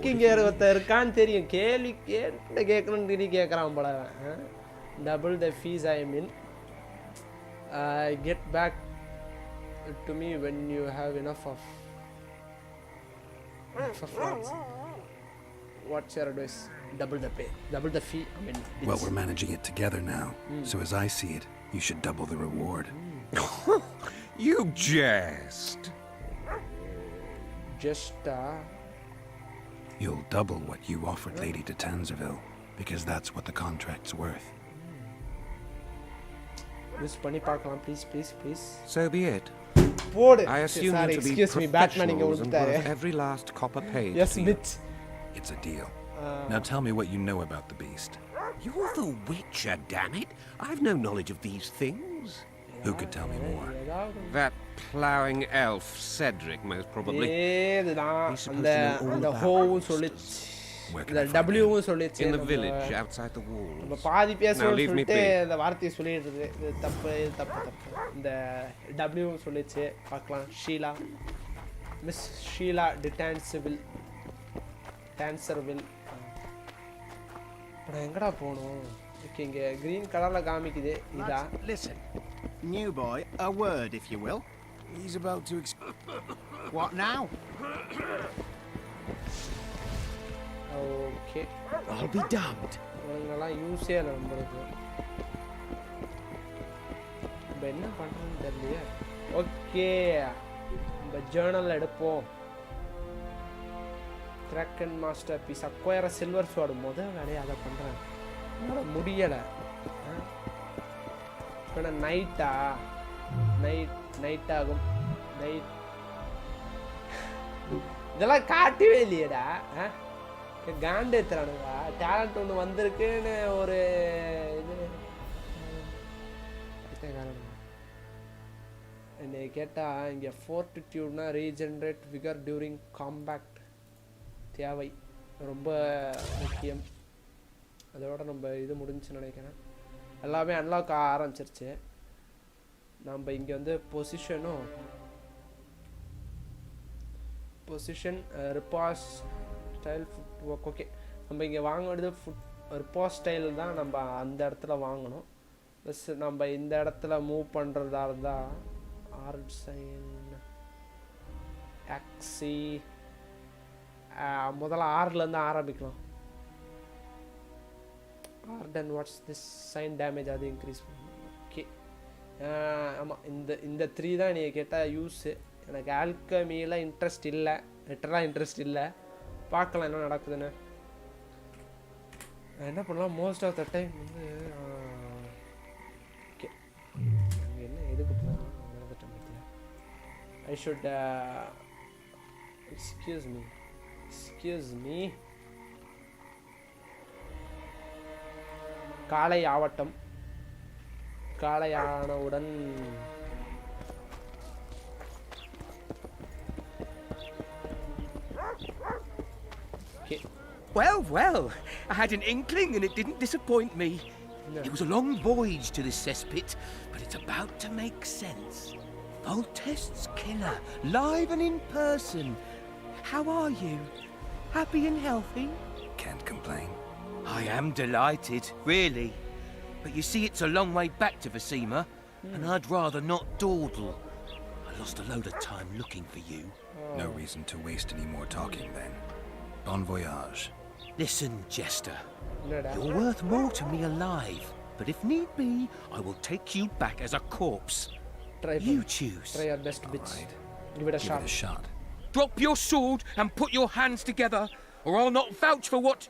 Double the fees I am in. Get back to me when you have enough of funds. What's your advice? Double the pay, double the fee. I mean, well, we're managing it together now. So as I see it, you should double the reward. You jest. You'll double what you offered Lady de Tanserville, because that's what the contract's worth. Please. So be it. I assume you to be professionals and worth every last copper paid. Yes, bit. It's a deal. Now tell me what you know about the beast. You're the Witcher, damn it! I've no knowledge of these things. Who could tell me more? That ploughing elf, Cedric, most probably. He's supposed to know all about monsters. The W சொல்லிச்சு in the village outside the walls. நம்ம பாதி பேசணும்னு சொல்லிட்டு அந்த வார்த்தையை சொல்லிடுறது. இது தப்பு. இந்த W சொல்லிச்சு பார்க்கலாம். Sheala, miss Sheala de Tanserville. நான் எங்கடா போணும்? ஓகே, இங்க green கலர்ல காமிக்குது. இதா. Listen. New boy, a word if you will. He's about to What now? Okay. I'll be damned. அவங்களாம் யூஸே இல்லை நம்மளுக்கு. இப்போ என்ன பண்ணுறதுன்னு தெரியலையே. ஓகே நம்ம ஜர்னல் எடுப்போம். Kraken masterpiece acquire silver sword முதல் வேலையை அதை பண்ணுறேன். முடியலை. இப்போ நைட்டா நைட் ஆகும். நைட் இதெல்லாம் காட்டவே இல்லையடா. காண்டு ஏத்துறானுங்க. டேலண்ட் ஒன்று வந்திருக்குன்னு ஒரு இது என்னை கேட்டால் இங்கே ஃபோர்ட்டிடியூட்னா ரீஜென்ரேட் விகர் டியூரிங் காம்பேக்ட் தேவை, ரொம்ப முக்கியம். அதோட நம்ம இது முடிஞ்சுன்னு நினைக்கிறேன். எல்லாமே அன்லாக் ஆரம்பிச்சிருச்சு. நம்ம இங்கே வந்து பொசிஷன் ரிப்பாஸ் ஸ்டைல் ஃபுட் ஒர்க். ஓகே, நம்ம இங்கே வாங்கினது ரிப்பாஸ் ஸ்டைல் தான் நம்ம அந்த இடத்துல வாங்கணும். ப்ளஸ் நம்ம இந்த இடத்துல மூவ் பண்ணுறதா இருந்தால் ஆர்ட் சைன் ஆக்சி முதல்ல ஆர்லேருந்து ஆரம்பிக்கலாம். Art and what's this sign damage அது இன்க்ரீஸ் பண்ணணும். ஓகே, ஆமாம் இந்த 3 தான் நீங்கள் கேட்டால் யூஸு. எனக்கு ஆல்கமியில் இன்ட்ரெஸ்ட் இல்லை, லிட்டரலாக இன்ட்ரெஸ்ட் இல்லை. பார்க்கலாம் என்ன நடக்குதுன்னு. என்ன பண்ணலாம், மோஸ்ட் ஆஃப் த டைம் வந்து ஓகே என்ன எதுக்கு போகலாம் I should excuse me காலை ஆவட்டம். காலை ஆனவுடன் Well, I had an inkling and it didn't disappoint me. No. It was a long voyage to this cesspit, but it's about to make sense. Voltest's killer, live and in person. How are you? Happy and healthy? Can't complain. I am delighted, really. But you see, it's a long way back to Visima, and I'd rather not dawdle. I lost a load of time looking for you. No reason to waste any more talking then. Bon voyage. Listen, Jester. You're worth more to me alive, but if need be, I will take you back as a corpse. You choose. Try your best, bitch. Right. Give it a shot. Drop your sword and put your hands together, or I'll not vouch for what...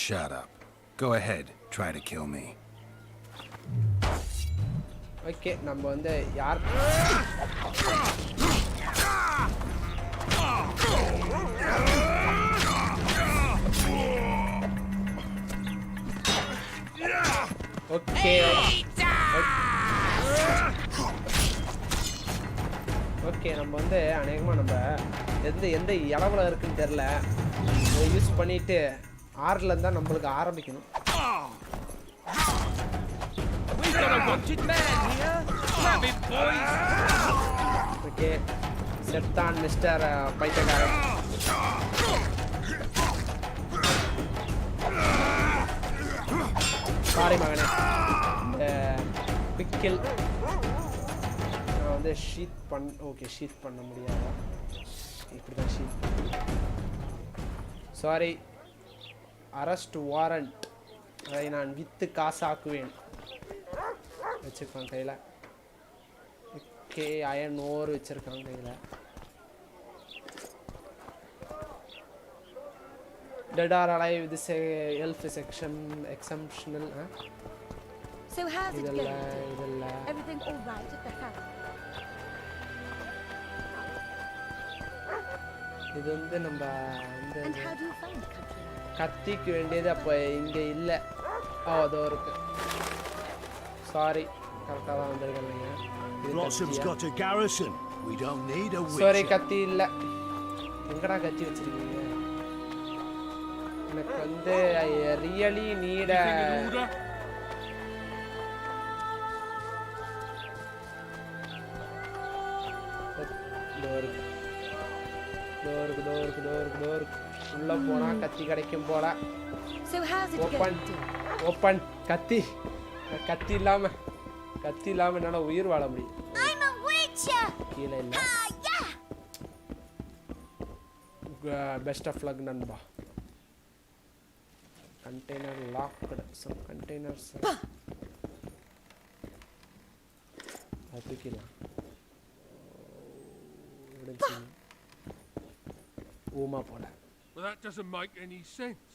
Shut up. Go ahead. Try to kill me. Okay, நம்ம வந்து யார் okay okay நம்ம வந்து அநேகமாக நம்ம எந்த அளவில் இருக்குன்னு தெரில. யூஸ் பண்ணிட்டு ஆறில் இருந்தால் நம்மளுக்கு ஆரம்பிக்கணும். ஓகே, செத்தான் மிஸ்டர் பைத்தியக்காரன். சாரி மகனே, இந்த பிக்கில் நான் வந்து ஷீட் பண்ண முடியாதா? இப்படி தான் ஷீட். சாரி, அரெஸ்ட் வாரண்ட் அதை நான் விற்று காசாக்குவேன். வச்சுருக்கான் கையில். ஓகே, அயன் ஓர் வச்சுருக்கான் கையில். Dead or alive, this elf is exceptional. So how's it going? Everything all right at the house? இது வந்து நம்ம அந்த And how do you find the country? கத்திக்கு வேண்டியது அப்போ இங்கே இல்லை. அதோ இருக்கு. சாரி, கரெக்டாக தான் வந்துருக்கீங்க. Blossom's got a garrison. We don't need a witch. Sorry, கத்தி இல்லை. எங்கடா கத்தி வச்சிருக்கீங்க? எனக்கு வந்து ஐ ரியலி நீட் உள்ள போனா கத்தி கிடைக்கும் போல. ஓப்பன் கத்தி இல்லாம என்னால உயிர் வாழ முடியும். கீழே இல்ல. பெஸ்ட் ஆஃப் லக் நண்பா. Container locked. Some containers. I pick it up. முடிஞ்சு ஊமா போல. Well, that doesn't make any sense.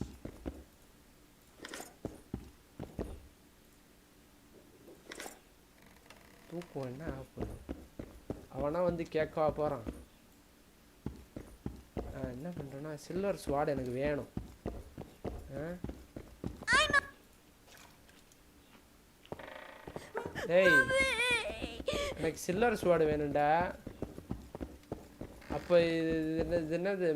தூக்கம் என்ன ஆகுது? அவனா வந்து கேட்கவா போறான்? என்ன பண்றேன்னா சில்வர் ஸ்வாட் எனக்கு வேணும். டேய் எனக்கு சில்வர் ஸ்வாட் வேணும்டா. அப்போ இது என்னது?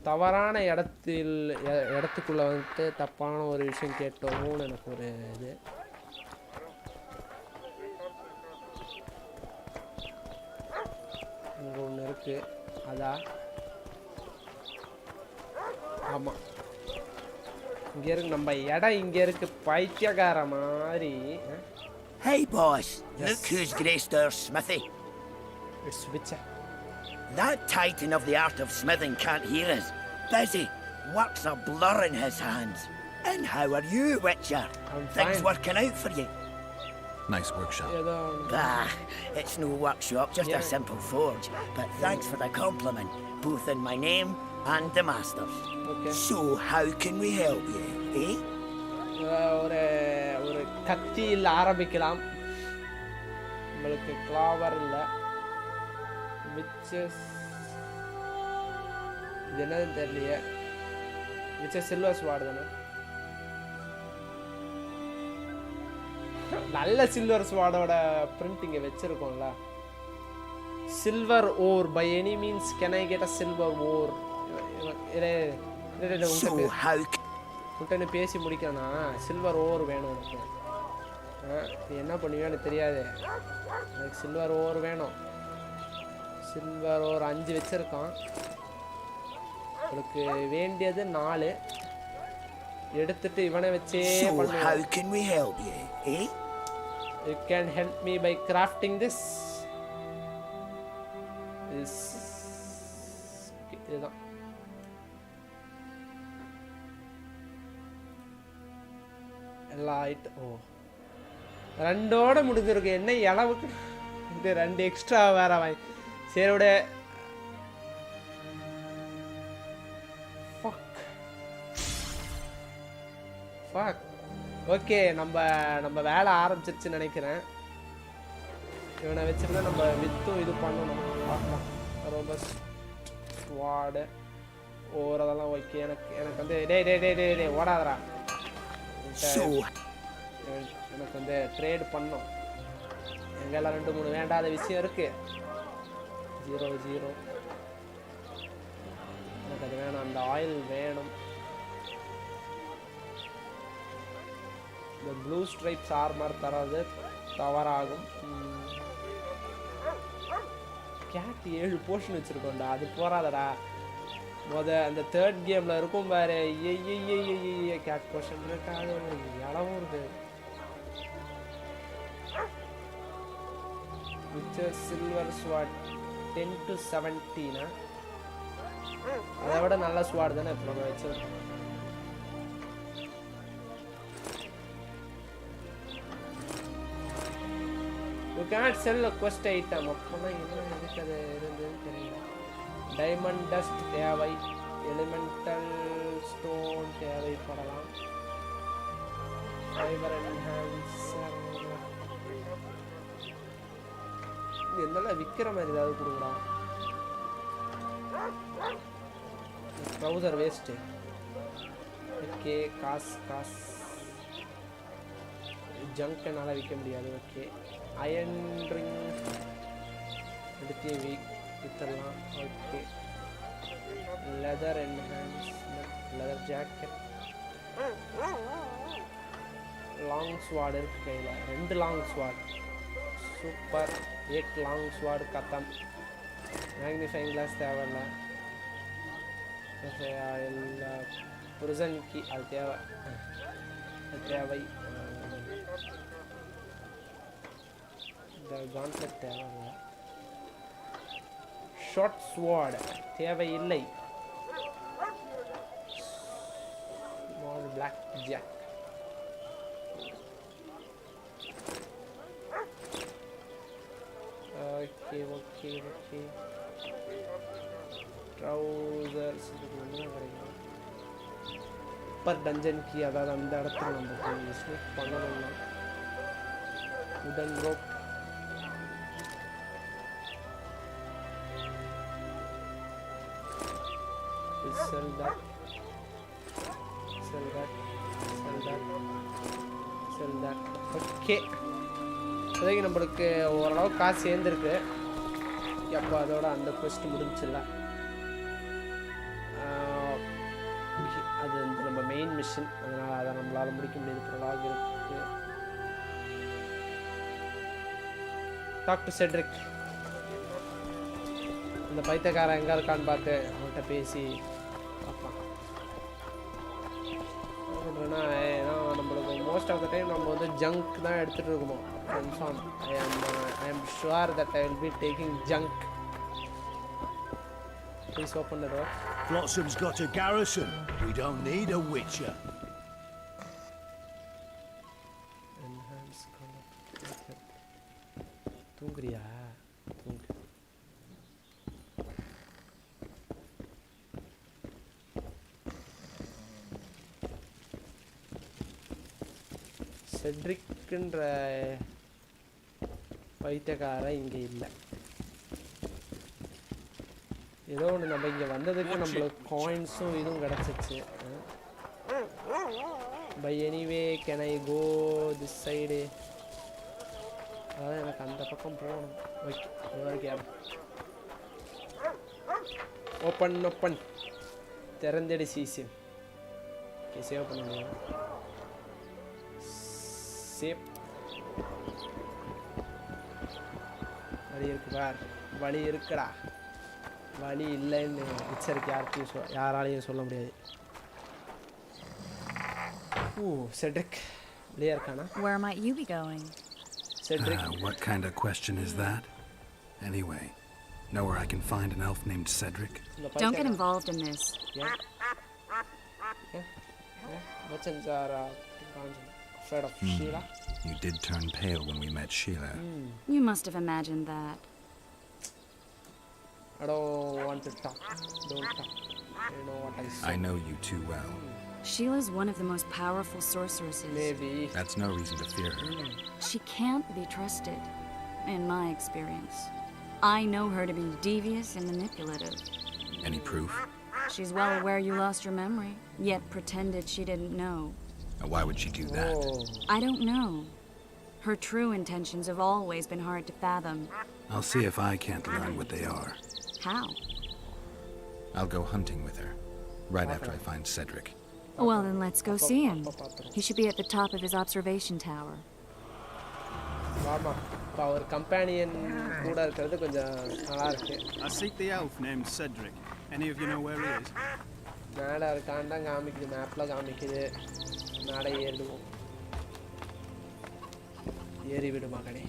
தவறான இடத்துக்குள்ள வந்துட்டு தப்பான ஒரு விஷயம் கேட்டோமோன்னு எனக்கு ஒரு இது. இங்கே ஒன்று இருக்கு. அதா ஆமாம் இங்கே இருக்கு. நம்ம இடம் இங்கே இருக்கு. பைத்தியக்கார மாதிரி. Hey boss, look who's graced our smithy. It's Witcher. That titan of the art of smithing can't hear us. Busy, work's a blur in his hands. And how are you, Witcher? Things working out for you? Nice workshop. Ah, it's no workshop, just a simple forge. But thanks for the compliment, both in my name and the master's. Okay. So, how can we help you, eh? ஒரு கத்தியில் ஆரம்பிக்கலாம். உங்களுக்கு கிளாவர் இல்லை. Witches இது என்னதுன்னு தெரியலையே. Witches silver ஸ்வாட் தானே? நல்ல சில்வர் ஸ்வாடோட பிரிண்ட் இங்கே வச்சிருக்கோம்ல. Silver ore by any means can I get a silver ore? உங்கள்கிட்ட பேசி முடிக்கணும்னா சில்வர் ஓர் வேணும் உனக்கு. என்ன பண்ணுவேன்னு தெரியாது. எனக்கு சில்வர் ஓர் வேணும். சில்வர் ஓர் 5 வச்சிருக்கான். உங்களுக்கு வேண்டியது 4. எடுத்துட்டு இவனை வச்சே பண்ணுவேன். You can help me by crafting this. இதுதான். லைட். ஓ 2ஓட முடிஞ்சிருக்கு. என்ன அளவுக்கு இது 2 எக்ஸ்ட்ரா வேற வாங்கி சேரோட. ஃபக் ஓகே நம்ம வேலை ஆரம்பிச்சிருச்சுன்னு நினைக்கிறேன். இவனை வச்சுருந்தா நம்ம வித்தும் இது பண்ணணும். பார்க்கலாம். ரொம்ப ஸ்வாடு ஓரதெல்லாம் ஓகே. எனக்கு வந்து டே ஓடாதரா. எனக்கு வந்து ட்ரேட் பண்ணோம். எங்கெல்லாம் 2-3 வேண்டாத விஷயம் இருக்கு. 0 எனக்கு அது வேணும். அந்த ஆயில் வேணும். இந்த ப்ளூ ஸ்ட்ரைப்ஸ் ஆர்மர் தரது தவறாகும். Gate 7 portion வச்சிருக்கோம்டா. அது போறாதடா. அந்த 3rd கேம்ல இருக்கும் பாரு. கேட் போர்ஷன் இருக்காது. இளவும் இருக்கு. Silver sword 10 to 17. அதை விட நல்ல ஸ்வாட் தானே இப்போ நம்ம வச்சிருக்கோம். You can't sell a quest item. அப்போனா என்ன எதுக்கு அது இருந்ததுன்னு தெரியல. டைமண்ட் டஸ்ட் தேவை. எலிமெண்டல் ஸ்டோன் தேவைப்படலாம். ஃபைபர் என்ஹான்சர் இதெல்லாம் விற்கிற மாதிரி ஏதாவது கொடுக்குறா. Trouser waste. ஓகே காசு ஜங்க் என்னால் விற்க முடியாது. ஓகே அயன் ரிங் எடுத்து விற்றலாம். Okay leather enhancement leather jacket. Long sword இருக்கு கையில். 2 long sword. Super. 1 long sword கத்தம். மேக்னிஃபைங் கிளாஸ் தேவையில்ல. ப்ரிசன் கீ அது தேவை. இந்த கான்செப்ட் தேவையில்லை. ஷார்ட் ஸ்வாட் தேவையில்லை. Small black jack. Okay. Trousers. Per dungeon key அதாவது அந்த இடத்துல நம்ம போய் ஸ்னீக் பண்ணணும்னா wooden rope. Sell that. Okay. இப்போதைக்கு நம்மளுக்கு ஓரளவு காசு சேர்ந்துருக்கு. அப்போ அதோட அந்த quest முடிஞ்சில்ல. அது நம்ம மெயின் மிஷன், அதனால அதை நம்மளால முடிக்க முடியாது. ப்ரொலாக் இருக்கு. Talk to Cedric. இந்த பைத்தியக்காரன் எங்கே இருக்கான்னு பார்த்து அவன்கிட்ட பேசி பார்க்கலாம். சொல்கிறேன்னா நம்மளுக்கு மோஸ்ட் ஆஃப் த டைம் நம்ம வந்து ஜங்க் தான் எடுத்துகிட்டு இருக்கணும். Confirm I am sure that I will be taking junk. Please open the door. Flotsam's got a garrison. We don't need a witcher. Enhance color. தூங்குறியா? தூங்கு. செட்ரிக்ன்ற பைத்தியக்காரன் இங்கே இல்லை. ஏதோ ஒன்று நம்ம இங்கே வந்ததுக்கு நம்மளுக்கு காயின்ஸும் இதுவும் கிடச்சிச்சு. By anyway can I go this side? அதான் எனக்கு அந்த பக்கம் போகணும். ஓகே ஓப்பன் திறந்தடி சிசிம். ஓகே சேவ் பண்ண முடியும். சேவ். வழி இருக்கு பார். வழி இருக்குடா. வழி இல்லைன்னு விச்சருக்கு யாராலையும் சொல்ல முடியாது. செட்ரிக் வெளியே இருக்கானா? Where might you be going? Cedric. What kind of question is that? Anyway, know where I can find an elf named Cedric? Don't get involved in this. Yeah. Merchants are afraid of Sheila. You did turn pale when we met Sheila. You must have imagined that. I don't want to talk. Don't talk. I know what I said. I know you too well. Sheila's one of the most powerful sorceresses. Maybe. That's no reason to fear her. She can't be trusted, in my experience. I know her to be devious and manipulative. Any proof? She's well aware you lost your memory, yet pretended she didn't know. Why would she do that? I don't know. Her true intentions have always been hard to fathom. I'll see if I can't learn what they are. How? I'll go hunting with her, right after I find Cedric. Well, then let's go see him. He should be at the top of his observation tower. Mama, our companion கூட இருக்கிறது கொஞ்சம் நல்லா இருக்கு. I seek the elf named Cedric. Any of you know where he is? மேலே இருக்காண்டா காமிக்குது, மேப்பில் காமிக்குது. மேலே ஏறிடுவோம். ஏறி விடு மகனே.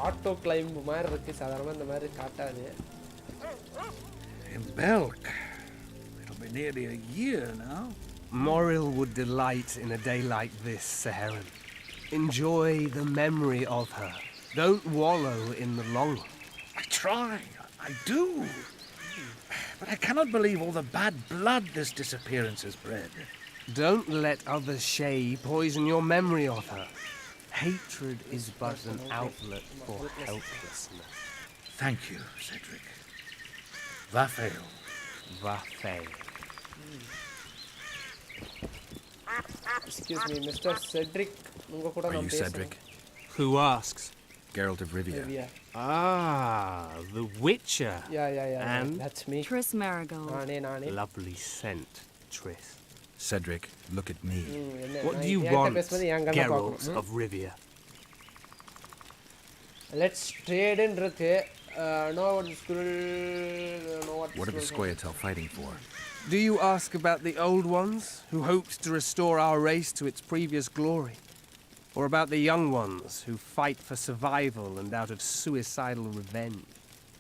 ஆட்டோ கிளைம்ப் மாதிரி இருக்கு, சாதாரணமாக இந்த மாதிரி காட்டாது. In Belk. It'll be nearly a year now. Moril would delight in a day like this, Saharan. Enjoy the memory of her. Don't wallow in the longing. I try. I do. But I cannot believe all the bad blood this disappearance has bred. Don't let others' shade poison your memory of her. Hatred is but an outlet for helplessness. Thank you, Cedric. Vafail. Vafail. Excuse me, Mr. Cedric. Are you Cedric? Who asks? Geralt of Rivia. Ah, the Witcher. Yeah. And that's me. Triss Marigold. Nani. Lovely scent, Triss. Cedric, look at me. What do you want, Geralt of Rivia? Let's trade in இருக்கு. What are the Scoia'tael fighting for? Do you ask about the old ones, who hoped to restore our race to its previous glory? Or about the young ones, who fight for survival and out of suicidal revenge?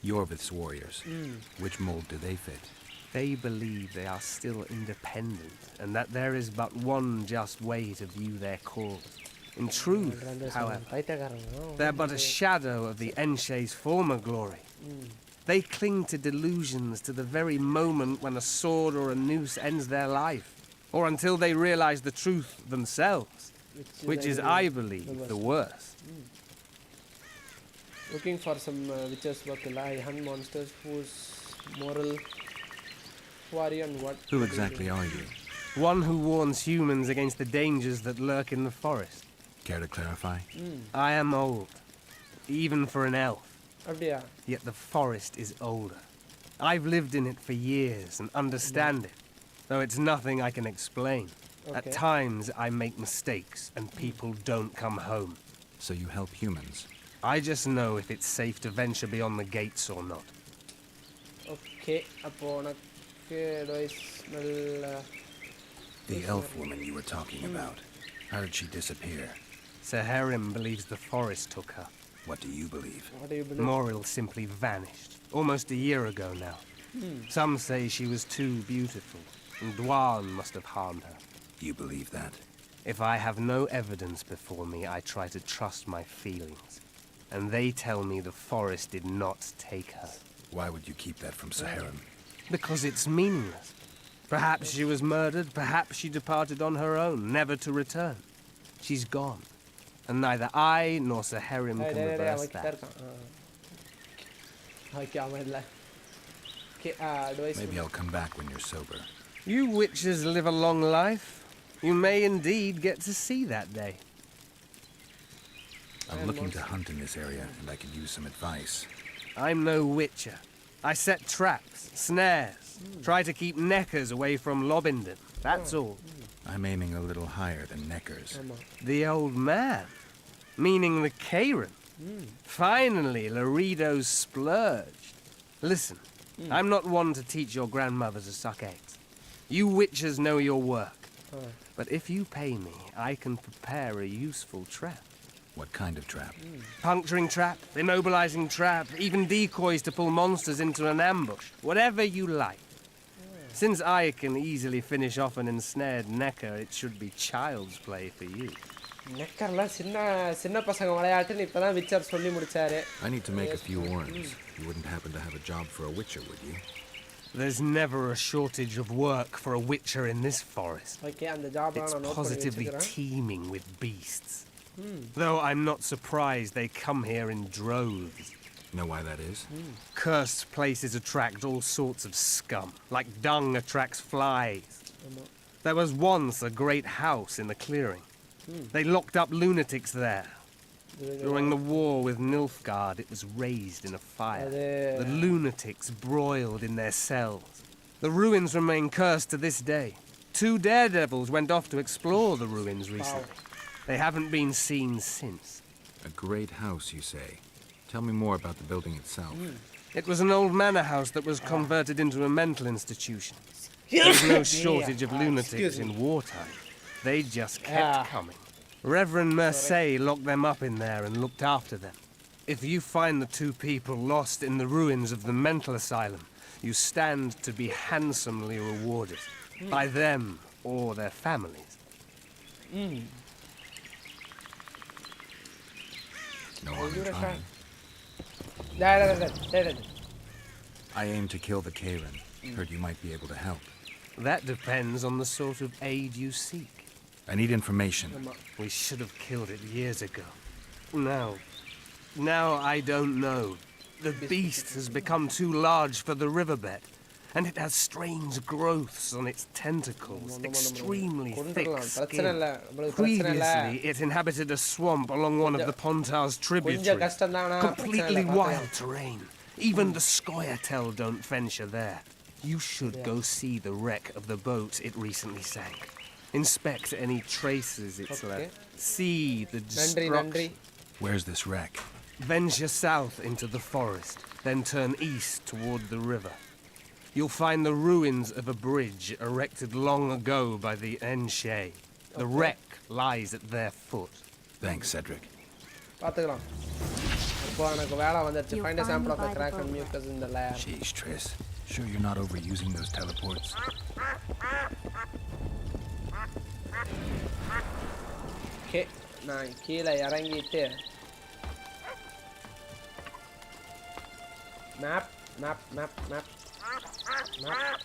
Jorvith's warriors. Which mold do they fit? They believe they are still independent, and that there is but one just way to view their cause. In truth, however, they're but a shadow of the Enche's former glory. They cling to delusions to the very moment when a sword or a noose ends their life, or until they realize the truth themselves, which is, I believe, the worst. Looking for some witches for Kollai, hunt monsters whose moral... Who are you and what? Who exactly are you? One who warns humans against the dangers that lurk in the forest. Care to clarify? I am old, even for an elf. Abdiya. Yet the forest is older. I've lived in it for years and understand it, though it's nothing I can explain. Okay. At times, I make mistakes and people don't come home. So you help humans? I just know if it's safe to venture beyond the gates or not. Okay, The elf woman you were talking about. How did she disappear? Saharim believes the forest took her. What do you believe? What do you believe? Moril simply vanished, almost a year ago now. Some say she was too beautiful, and Dwan must have harmed her. You believe that? If I have no evidence before me, I try to trust my feelings. And they tell me the forest did not take her. Why would you keep that from Saharim? Because it's meaningless. Perhaps she was murdered, perhaps she departed on her own, never to return. She's gone. And neither I nor Saharim can reverse that. Maybe I'll come back when you're sober. You witches live a long life. You may indeed get to see that day. I'm looking to hunt in this area, and I could use some advice. I'm no witcher. I set traps, snares, try to keep neckers away from Lobinden. That's all. I'm aiming a little higher than neckers. The old man, meaning the Karen. Finally, Laredo's splurged. Listen, I'm not one to teach your grandmother to suck eggs. You witches know your work. But if you pay me, I can prepare a useful trap. What kind of trap? Puncturing trap, immobilizing trap, even decoys to pull monsters into an ambush. Whatever you like. Since I can easily finish off an ensnared necker, it should be child's play for you. I need to make a few warrants. You wouldn't happen to have a job for a witcher, would you? There's never a shortage of work for a witcher in this forest. It's positively teeming with beasts. Though I'm not surprised they come here in droves. Know why that is? Cursed places attract all sorts of scum, like dung attracts flies. There was once a great house in the clearing. They locked up lunatics there. During the war with Nilfgaard, it was raised in a fire. The lunatics broiled in their cells. The ruins remain cursed to this day. 2 daredevils went off to explore the ruins recently. They haven't been seen since. A great house, you say? Tell me more about the building itself. It was an old manor house that was converted into a mental institution. There's no shortage of lunatics in wartime. They just kept coming. Reverend Mercey locked them up in there and looked after them. If you find the 2 people lost in the ruins of the mental asylum, you stand to be handsomely rewarded by them or their families. No harm in trying. I aim to kill the Karen. Heard you might be able to help. That depends on the sort of aid you seek. I need information. We should have killed it years ago. Now I don't know. The beast has become too large for the riverbed, and it has strange growths on its tentacles, extremely thick skin. Previously, it inhabited a swamp along one of the Pontar's tributaries. Completely wild terrain. Even the Scoia'tael don't venture there. You should go see the wreck of the boat it recently sank. Inspect any traces it's left. See the destruction. Where's this wreck? Venture south into the forest, then turn east toward the river. You'll find the ruins of a bridge erected long ago by the Enche. The wreck lies at their foot. Thanks, Cedric. Find a sample of the crack and mucus in the lab. Jeez, Triss. Sure you're not overusing those teleports? Okay, நான் கீழே இறங்கிட்டு map map map map map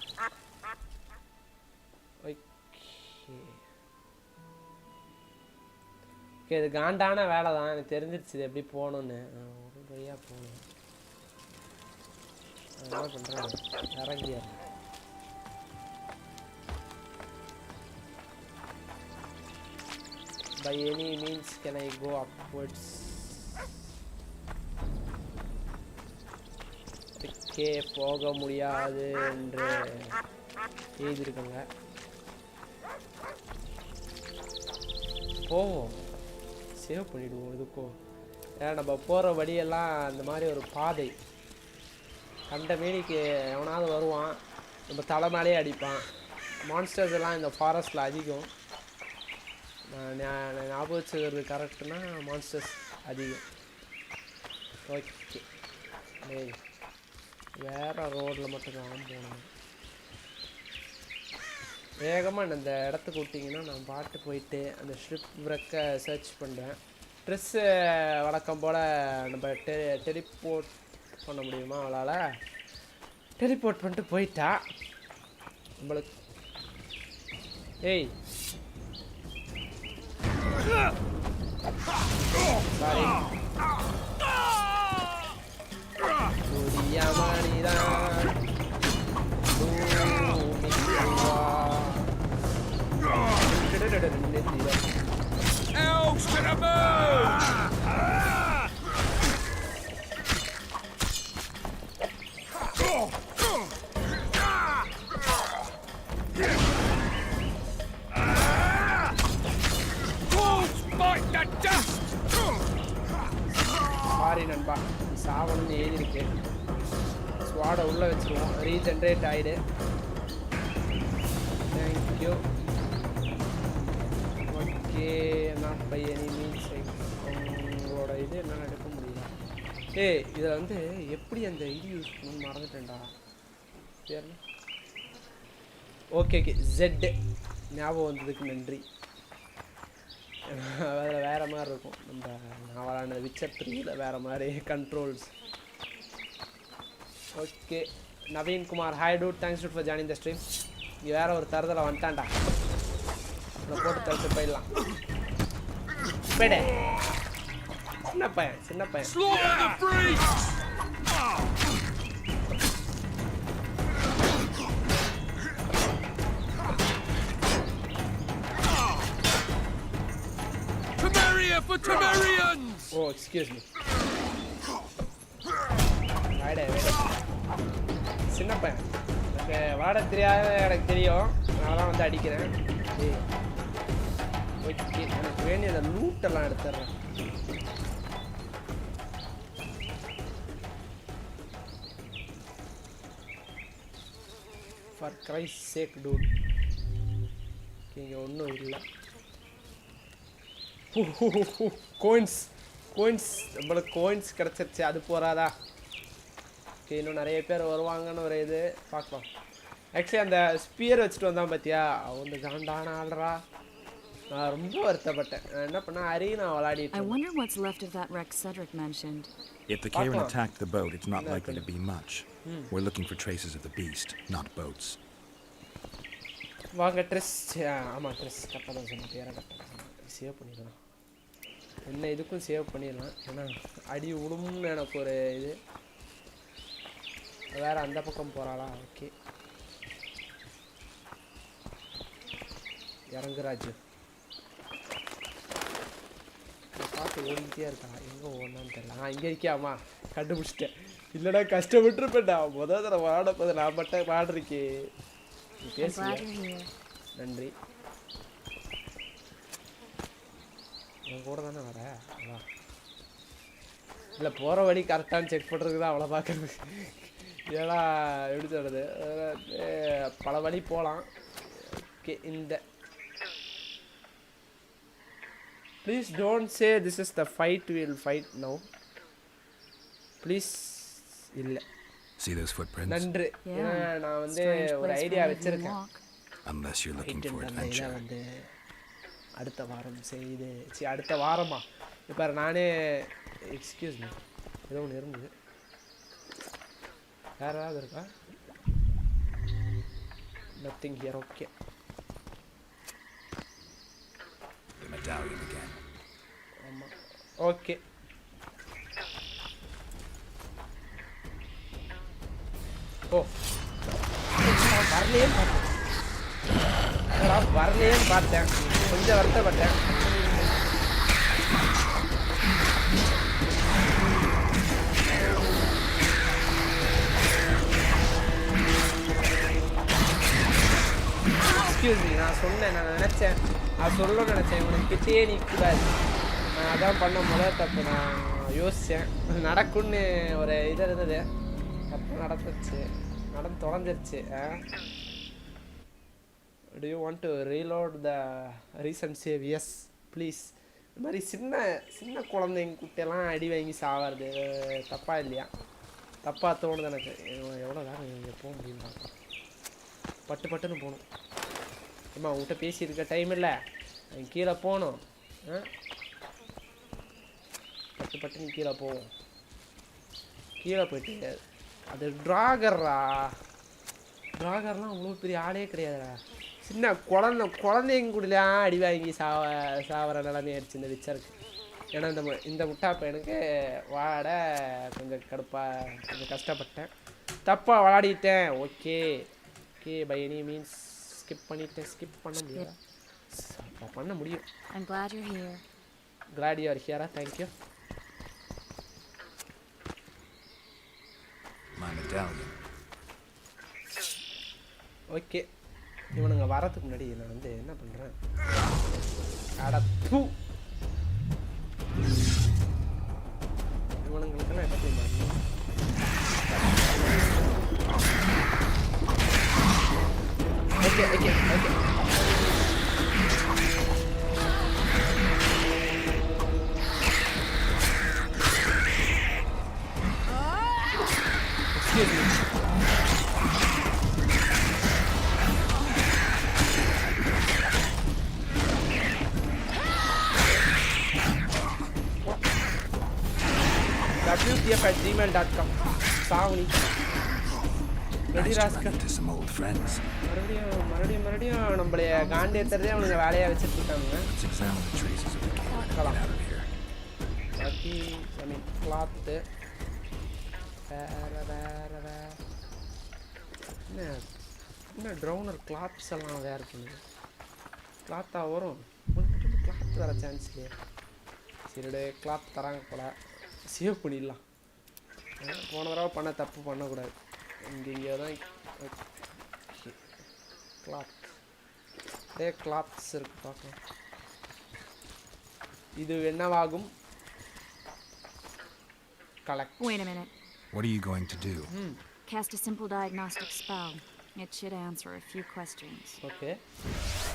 okay okay இது காண்டான வேலை தான் எனக்கு தெரிஞ்சிருச்சு இது எப்படி போகணுன்னு ஒரு வழியாக போகணும் என்ன பண்ணுறேன் இறங்கியா by any means can I go upwards okay போக முடியாது என்று எழுதியிருக்காங்க போவோம் சேவ் பண்ணிவிடுவோம் இதுக்கும் ஏன்னா நம்ம போகிற வழியெல்லாம் அந்த மாதிரி ஒரு பாதை கண்ட மேனிக்கு எவனாவது வருவான் நம்ம தலை மேலேயே அடிப்பான் மான்ஸ்டர்ஸ் எல்லாம் இந்த ஃபாரஸ்ட்டில் அதிகம் நான் ஞாபகம் வச்சுக்கிறது கரெக்டுனா மான்ஸ்டர்ஸ் அதிகம் ஓகே டேய் வேறு ரோடில் மட்டும் தான் போகணும் வேகமாக இந்த இடத்துக்கு விட்டிங்கன்னா நான் பாட்டு போயிட்டு அந்த ஷிப் வ்ரெக்கை சர்ச் பண்ணுறேன் ட்ரெஸ்ஸு வழக்கம் போல் நம்ம டெலிபோர்ட் பண்ண முடியுமா அவளால் டெலிபோர்ட் பண்ணிட்டு போயிட்டா நம்மளுக்கு ஏய் sorry Elves to the moon! Sorry நண்பா சாவணும்னு எழுதியிருக்கு ஸ்வாடை உள்ளே வச்சுருவோம் ரீஜென்ரேட் ஆகிடு thank you okay not by any means உங்களோட இது என்னால் எடுக்க முடியல ஏய் இதில் வந்து எப்படி அந்த இது யூஸ் பண்ணணும்னு மறந்துட்டேன்டா சரி ஓகே ஓகே ஜெட்டு ஞாபகம் வந்ததுக்கு நன்றி அதில் வேறு மாதிரி இருக்கும் நம்ம நான் விளாண்ட விச்சர் 3ல வேறு மாதிரி controls okay Naveen Kumar hi dude thanks for joining the stream இங்கே வேறு ஒரு தருதலை வந்துட்டான்டா இதை போட்டு தடுத்து போயிடலாம் போயிடு சின்ன பையன் சின்ன பையன் For Temerians! Oh, excuse me. Right. சின்ன பையன் எனக்கு வாட தெரியாத எனக்கு தெரியும் நான் தான் வந்து அடிக்கிறேன் ஓகே எனக்கு வேண்டிய அந்த லூட்டெல்லாம் எடுத்துடுறேன் ஃபார் கிரைஸ்ட் சேக் டூட் இங்கே ஒன்றும் இல்லை கோயின்ஸ் நம்மளுக்கு கோயின்ஸ் கிடச்சிருச்சு அது போகிறாதா ஓகே இன்னும் நிறைய பேர் வருவாங்கன்னு ஒரு இது பார்க்கலாம் ஆக்சுவலி அந்த ஸ்பியர் வச்சுட்டு வந்தான் பார்த்தியா அவங்க காண்டான ஆள்றா நான் ரொம்ப வருத்தப்பட்டேன் நான் என்ன பண்ணேன் அரீனா விளையாடிட்டு I wonder what's left of that wreck Cedric mentioned. If the Karen attacked the boat, it's not likely to be much. We're looking for traces of the beast, not boats. வாங்க dress ஆமாம் dress கரெக்டாக தான் சொன்னேன் பேரை கரெக்டாக save பண்ணிடலாம் என்ன இதுக்கும் சேவ் பண்ணிடலாம் ஏன்னா அடி விடும்னு எனக்கு ஒரு இது வேறு அந்த பக்கம் போகிறாளா ஓகே இறங்குராஜு பார்த்து ஓடிக்கிட்டே இருக்கா எங்கே ஓடனான்னு தெரியல இங்கே இருக்கியாம்மா கண்டுபிடிச்சிட்டேன் இல்லைடா கஷ்டப்பட்டுருப்பேன்டா முதல் தடவை வாடப்போது நான் மட்டும் வாடுறீக்கே பேசுங்க நன்றி என் கூட தானே வர அதான் இல்லை போகிற வழி கரெக்டானு செக் பண்ணுறதுக்கு தான் அவ்வளோ பார்க்குறது ஏன்னா எப்படி சொல்கிறது பல வழி போகலாம் ஓகே இந்த please don't say this is the fight will fight no please இல்லை See those footprints? நன்றி நான் வந்து ஒரு ஐடியா வச்சுருக்கேன் Unless you're looking for adventure. அடுத்த வாரம் செய்து அடுத்த வாரமா இப்போ நானே எக்ஸ்கியூஸ் மீ ஏதோ ஒன்று இருந்தது வேறு ஏதாவது இருக்கா நத்திங் ஹியர் ஓகே ஆமாம் ஓகே ஓ வரலையேன்னு பார்த்தேன் கொஞ்சம் வருத்தப்பட்டேன் எக்ஸ்கியூஸ் மீ நான் சொன்னேன் நான் நினச்சேன் நான் சொல்லணும்னு நினச்சேன் உனக்கு கிட்டேயே நிற்கக்கூடாது நான் அதான் பண்ண முதல் தப்பு நான் யோசித்தேன் நடக்கும்னு ஒரு இது இருந்தது தப்பு நடந்துச்சு தொலைஞ்சிருச்சு Do you want to reload the recent save? Yes, please. இந்த மாதிரி சின்ன குழந்தைங்க குட்டியெல்லாம் அடி வாங்கி சாவது தப்பா இல்லையா? தப்பா தோணுது எனக்கு. எவ்வளோ நேரம் இங்கே போக முடியுமா? பட்டுன்னு போகணும். அம்மா உன்கிட்ட பேசியிருக்க டைம் இல்லை, கீழே போகணும். பட்டுன்னு கீழே போவோம். கீழே போயிட்டு அது ட்ராகர்லாம் அவ்வளோ பெரிய ஆளே கிடையாதுடா. சின்ன குழந்தைங்க கூடலாம் அடி வாங்கி சாவர நிலைமை ஆயிடுச்சு இந்த விச்சருக்கு. ஏன்னா இந்த முட்டா பையனுக்கு வாட கொஞ்சம் கொஞ்சம் கஷ்டப்பட்டேன், தப்பாக விளாடிட்டேன். Okay by any means skip பண்ண முடியாது. பண்ண முடியும். I'm glad you're here. Glad you are here. Thank you. My medallion. Okay இவனுங்க வரதுக்கு முன்னாடி நான் வந்து என்ன பண்ணுறேன், அடப்பு இவனுங்களுக்கெல்லாம் எப்படி மாறணும். Okay excuse me. WTF@gmail.com. Savani மறுபடியும் நம்மளைய காண்டேத்துறதே அவனுங்க வேலையாக வச்சுட்டு இருக்காங்க. கிளாத்து வேற என்ன ட்ரௌனர் கிளாத்ஸ் எல்லாம் வேறு பண்ணுது. கிளாத்தாக வரும் கிளாத் வர சான்ஸ் இல்லையா? சரிடே கிளாத் தராங்க போல, சேவ் பண்ணிடலாம். போன தடவை பண்ண தப்பு பண்ணக்கூடாது. இங்கே தான் கிளாத்ஸ் இருக்கு பார்க்கலாம். இது என்னவாகும்? Collect. Wait a minute. What are you going to do? Cast a simple diagnostic spell. It should answer a few questions. Okay.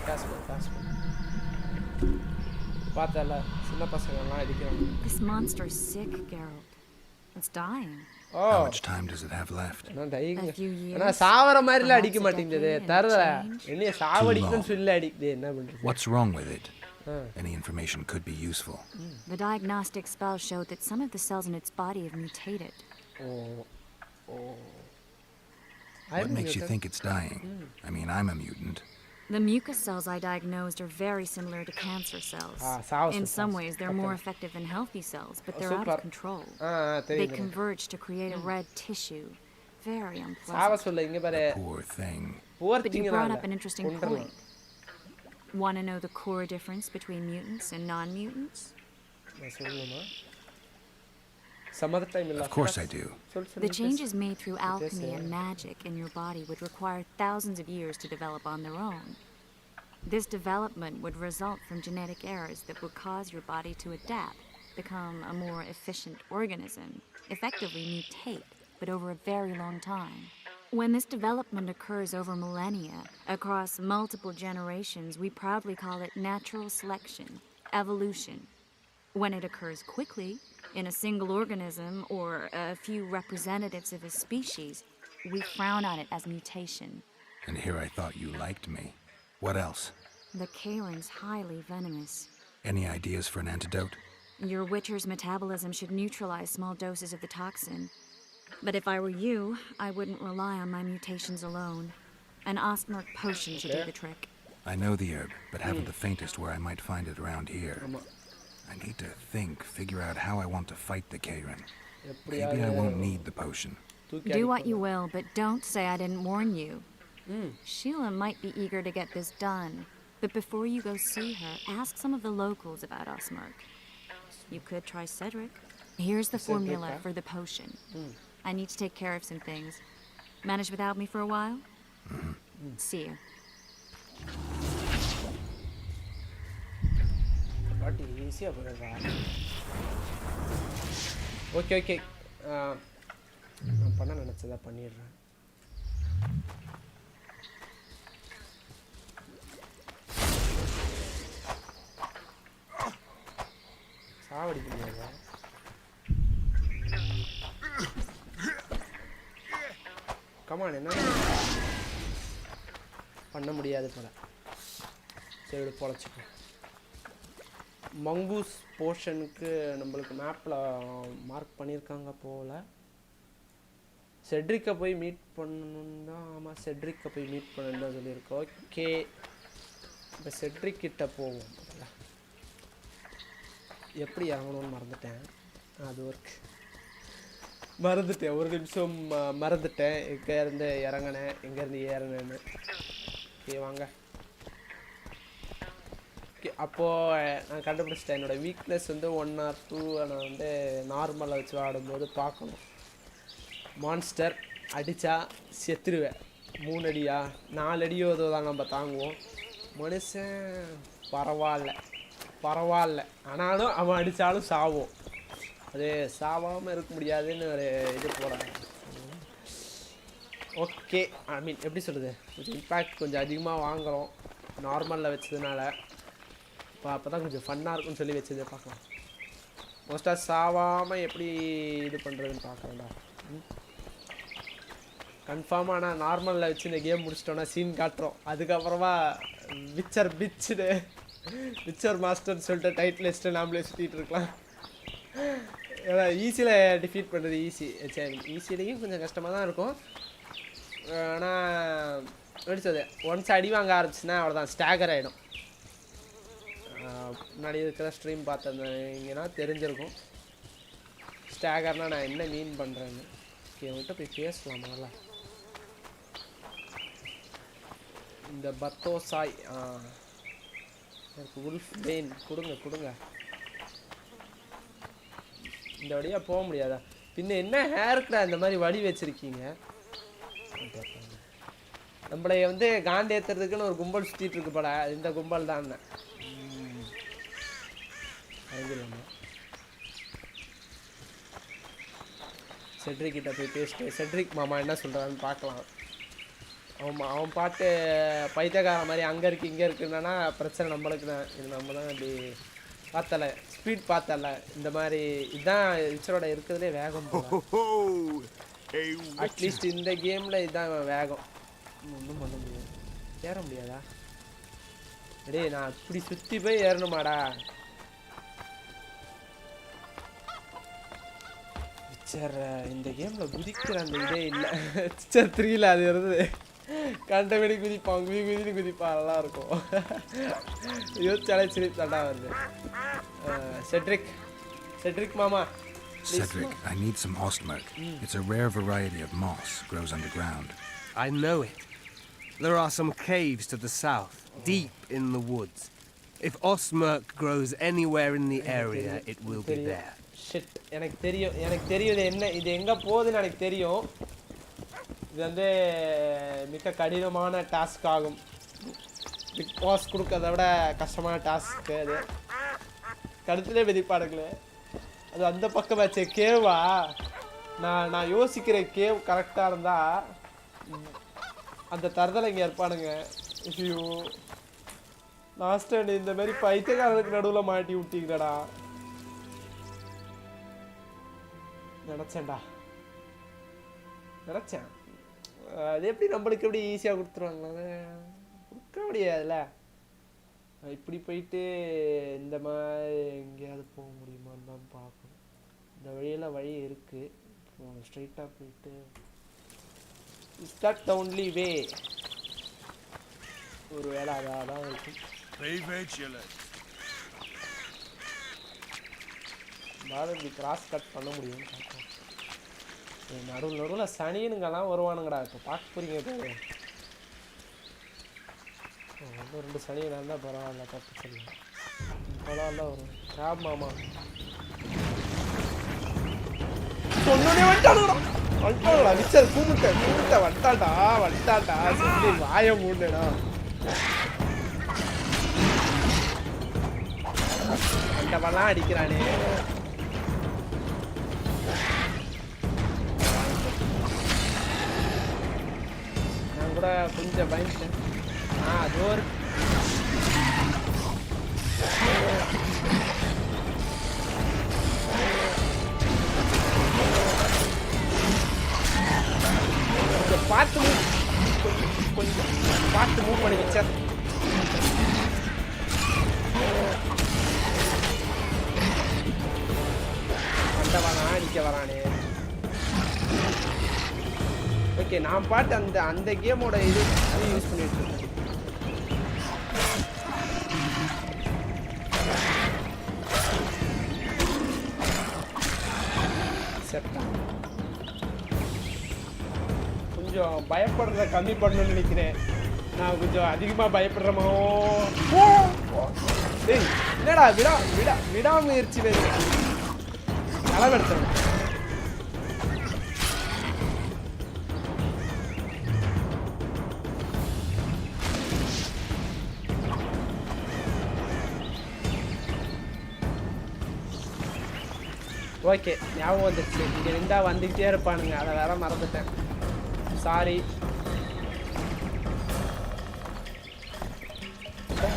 Fast one. பார்த்தல சின்ன பசங்கலாம் அடிக்கிறாங்க. This monster is sick, Geralt. It's dying. How much time does it have left? நான் சாவற மாதிரில அடிக்க மாட்டேங்குது. தரல. என்னைய சாவடிக்கணும்னு சொல்லி அடிக்குது. என்ன பண்றது? What's wrong with it? Any information could be useful. The diagnostic spell showed that some of the cells in its body have mutated. What makes you think it's dying? I mean, I'm a mutant. The mucus cells I diagnosed are very similar to cancer cells. In some ways, they're more effective than healthy cells, but they're out of control. They converge to create a red tissue. Very unpleasant. Poor thing. But you brought up an interesting point. Want to know the core difference between mutants and non-mutants? Of course I do. The changes made through alchemy and magic in your body would require thousands of years to develop on their own. This development would result from genetic errors that would cause your body to adapt, become a more efficient organism, effectively mutate, but over a very long time. When this development occurs over millennia, across multiple generations, we proudly call it natural selection, evolution. When it occurs quickly, in a single organism or a few representatives of a species, we frown on it as mutation. And here I thought you liked me. What else? The Kayrin's highly venomous. Any ideas for an antidote? Your Witcher's metabolism should neutralize small doses of the toxin. But if I were you, I wouldn't rely on my mutations alone. An Ostmark potion should do the trick. I know the herb, but haven't the faintest where I might find it around here. I need to think, figure out how I want to fight the Kayrin. Maybe I won't need the potion. Do what you will, but don't say I didn't warn you. Sheila might be eager to get this done, but before you go see her, ask some of the locals about Ostmark. You could try Cedric. Here's the formula for the potion. I need to take care of some things. Manage without me for a while? See you. Okay. நான் பண்ண நினைச்சதா பண்ணிடுறேன். சாவடிக்க முடியாதா? Come on, என்ன பண்ண முடியாது போல. சரி, பொழைச்சிக்கோ. Mongoose போர்ஷனுக்கு நம்மளுக்கு மேப்பில் மார்க் பண்ணியிருக்காங்க போல். செட்ரிக்கை போய் மீட் பண்ணணும் தான். ஆமாம், செட்ரிக்கை போய் மீட் பண்ணணும் தான் சொல்லியிருக்கோம். ஓகே, இப்போ செட்ரிக் கிட்ட போவோம். எப்படி இறங்கணும்னு மறந்துட்டேன். அது ஒர்க் மறந்துட்டேன், ஒரு நிமிஷம் மறந்துட்டேன். எங்கேருந்து இறங்கினேன், எங்கேருந்து ஏறினேன்னு. ஓகே, வாங்க. ஓகே, அப்போது நான் கண்டுபிடிச்சிட்டேன். என்னோடய வீக்னஸ் வந்து 1 or 2 நான் வந்து நார்மலாக வச்சு ஆடும்போது பார்க்கணும். மான்ஸ்டர் அடித்தா செத்துருவேன். 3 அடியா 4 அடியோ ஏதோ தான் நம்ம தாங்குவோம். மனுஷன் பரவாயில்ல, ஆனாலும் அவன் அடித்தாலும் சாவோம். அது சாவாமல் இருக்க முடியாதுன்னு ஒரு இது போகிறாங்க. ஓகே, ஐ மீன் எப்படி சொல்கிறது, கொஞ்சம் இம்பேக்ட் கொஞ்சம் அதிகமாக வாங்குகிறோம் நார்மலில் வச்சதுனால. அப்போ தான் கொஞ்சம் ஃபன்னாக இருக்குன்னு சொல்லி வச்சதை பார்க்கலாம். மோஸ்ட்டாக சாவாமல் எப்படி இது பண்ணுறதுன்னு பார்க்குறேன்டா. கன்ஃபார்மாக நான் நார்மலில் வச்சு இந்த கேம் முடிச்சிட்டோன்னா சீன் காட்டுறோம். அதுக்கப்புறமா விச்சர் மாஸ்டர்னு சொல்லிட்டு டைட்டில் வச்சுட்டு நாமளே சுற்றிட்டு இருக்கலாம். ஏன்னா ஈஸியில் டிஃபீட் பண்ணுறது ஈஸி. சரி, ஈஸியிலையும் கொஞ்சம் கஷ்டமாக தான் இருக்கும். ஆனால் வெடிச்சது ஒன்ஸ் அடி வாங்க ஆரம்பிச்சுன்னா அவ்வளோதான், ஸ்டாகர் ஆகிடும். முன்னாடி இருக்கிற ஸ்ட்ரீம் பார்த்துருந்தீங்கன்னா தெரிஞ்சிருக்கும் ஸ்டாகர்னால் நான் என்ன மீன் பண்ணுறேன்னு. ஓகே, அவங்ககிட்ட போய் பேசலாம் முதல்ல. இந்த பத்தோசாய் எனக்கு உல்ஃப் பெயின் கொடுங்க. இந்த வழியாக போக முடியாதா? பின்ன என்ன ஹேருக்குடா இந்த மாதிரி வழி வச்சுருக்கீங்க? நம்மளை வந்து காண்டி ஏற்றுறதுக்குன்னு ஒரு கும்பல் சுற்றிட்டு இருக்கு போல. இந்த கும்பல் தான் அறிஞ்சிடலாமா? செட்ரிக் கிட்ட போய் பேசிட்டு செட்ரிக் மாமா என்ன சொல்கிறான்னு பார்க்கலாம். அவன் பாட்டு பைத்தியக்கார மாதிரி அங்கே இருக்குது இங்கே இருக்குன்னா பிரச்சனை நம்மளுக்கு தான். இது நம்ம தான் அப்படி பார்த்தல, ஸ்பீட் பார்த்தல. இந்த மாதிரி இதுதான் விச்சரோட இருக்கிறதுலே வேகம். அட்லீஸ்ட் இந்த கேமில் இதுதான் வேகம். ஒன்றும் பண்ண முடியாது. ஏற முடியாதா? டேய், நான் இப்படி சுற்றி போய் ஏறணுமாடா? விச்சர் இந்த கேமில் குதிக்கிற அந்த இதே இல்லை. விச்சர் 3ல் அது இருந்தது. கண்டபடி குதிப்பான், குதிப்பான், நல்லா இருக்கும். யோசிச்சாலே சிரிப்பு தண்டா வருது. செட்ரிக் மாமா. Cedric, I need some Ostmark. It's a rare variety of moss, grows underground. I know it. There are some caves to the south, deep in the woods. If Ostmark grows anywhere in the area, it will be there. Shit, எனக்கு தெரியும் இது எங்கே போகுதுன்னு எனக்கு தெரியும். இது வந்து மிக கடினமான டாஸ்க் ஆகும். பிக் பாஸ் கொடுக்கறத விட கஷ்டமான டாஸ்க்கு அது. கழுத்துலேயே வெதிப்பாடுங்களே. அது அந்த பக்கம் வச்ச கேவா? நான் யோசிக்கிற கேவ் கரெக்டாக இருந்தால் அந்த தரத்தில் இங்கே இருப்பானுங்க. ஐயோ, லாஸ்ட் டைம் இந்த மாதிரி பைத்தியக்காரனுக்கு நடுவில் மாட்டி விட்டீங்கடா. நினச்சேன் அது எப்படி நம்மளுக்கு எப்படி ஈஸியாக கொடுத்துருவாங்களா? கொடுக்க முடியாதுல்ல. இப்படி போயிட்டு இந்த மாதிரி எங்கேயாவது போக முடியுமான்னு தான் பார்க்கணும். இந்த வழியில் வழி இருக்கு. ஸ்ட்ரைட்டாக போயிட்டு is that the only way? ஒரு வேளை அதான் இருக்கும். பாரதி கிராஸ் கட் பண்ண முடியும். நடுவில் சனியனுங்கெல்லாம் வருவானுங்கடா. இப்போ பார்க்க போறீங்க பேரு. ஒன்று 2 சனியனாக இருந்தால் பரவாயில்ல, தப்பு சொல்லலாம். பரவாயில்ல வரும். கிராப் மாமா சொன்னோடனே வந்துட்டானுடா. மிச்சர் கூப்பிட்ட வந்துட்டாண்டா சொல்லி வாய மூடா. அண்டவெல்லாம் அடிக்கிறானே. நான் கூட கொஞ்சம் பயந்துட்டேன். அது ஒரு கொஞ்சம் பார்த்து மூவ் பண்ணி வச்சார். அண்டவனா அடிக்க வரானே. ஓகே, நான் பாட்டு அந்த கேமோட இது யூஸ் பண்ணிட்டு இருக்கேன். கொஞ்சம் பயப்படுறத கம்மி பண்ணணும்னு நினைக்கிறேன். நான் கொஞ்சம் அதிகமாக பயப்படுறமோ. என்னடா விடாமுயற்சி வேணும். அளவெடுத்தேன். ஓகே, ஞாபகம் வந்துடுச்சு. இங்கே நின்றா வந்துக்கிட்டே இருப்பானுங்க. அதை வேற மறந்துட்டேன். சாரி,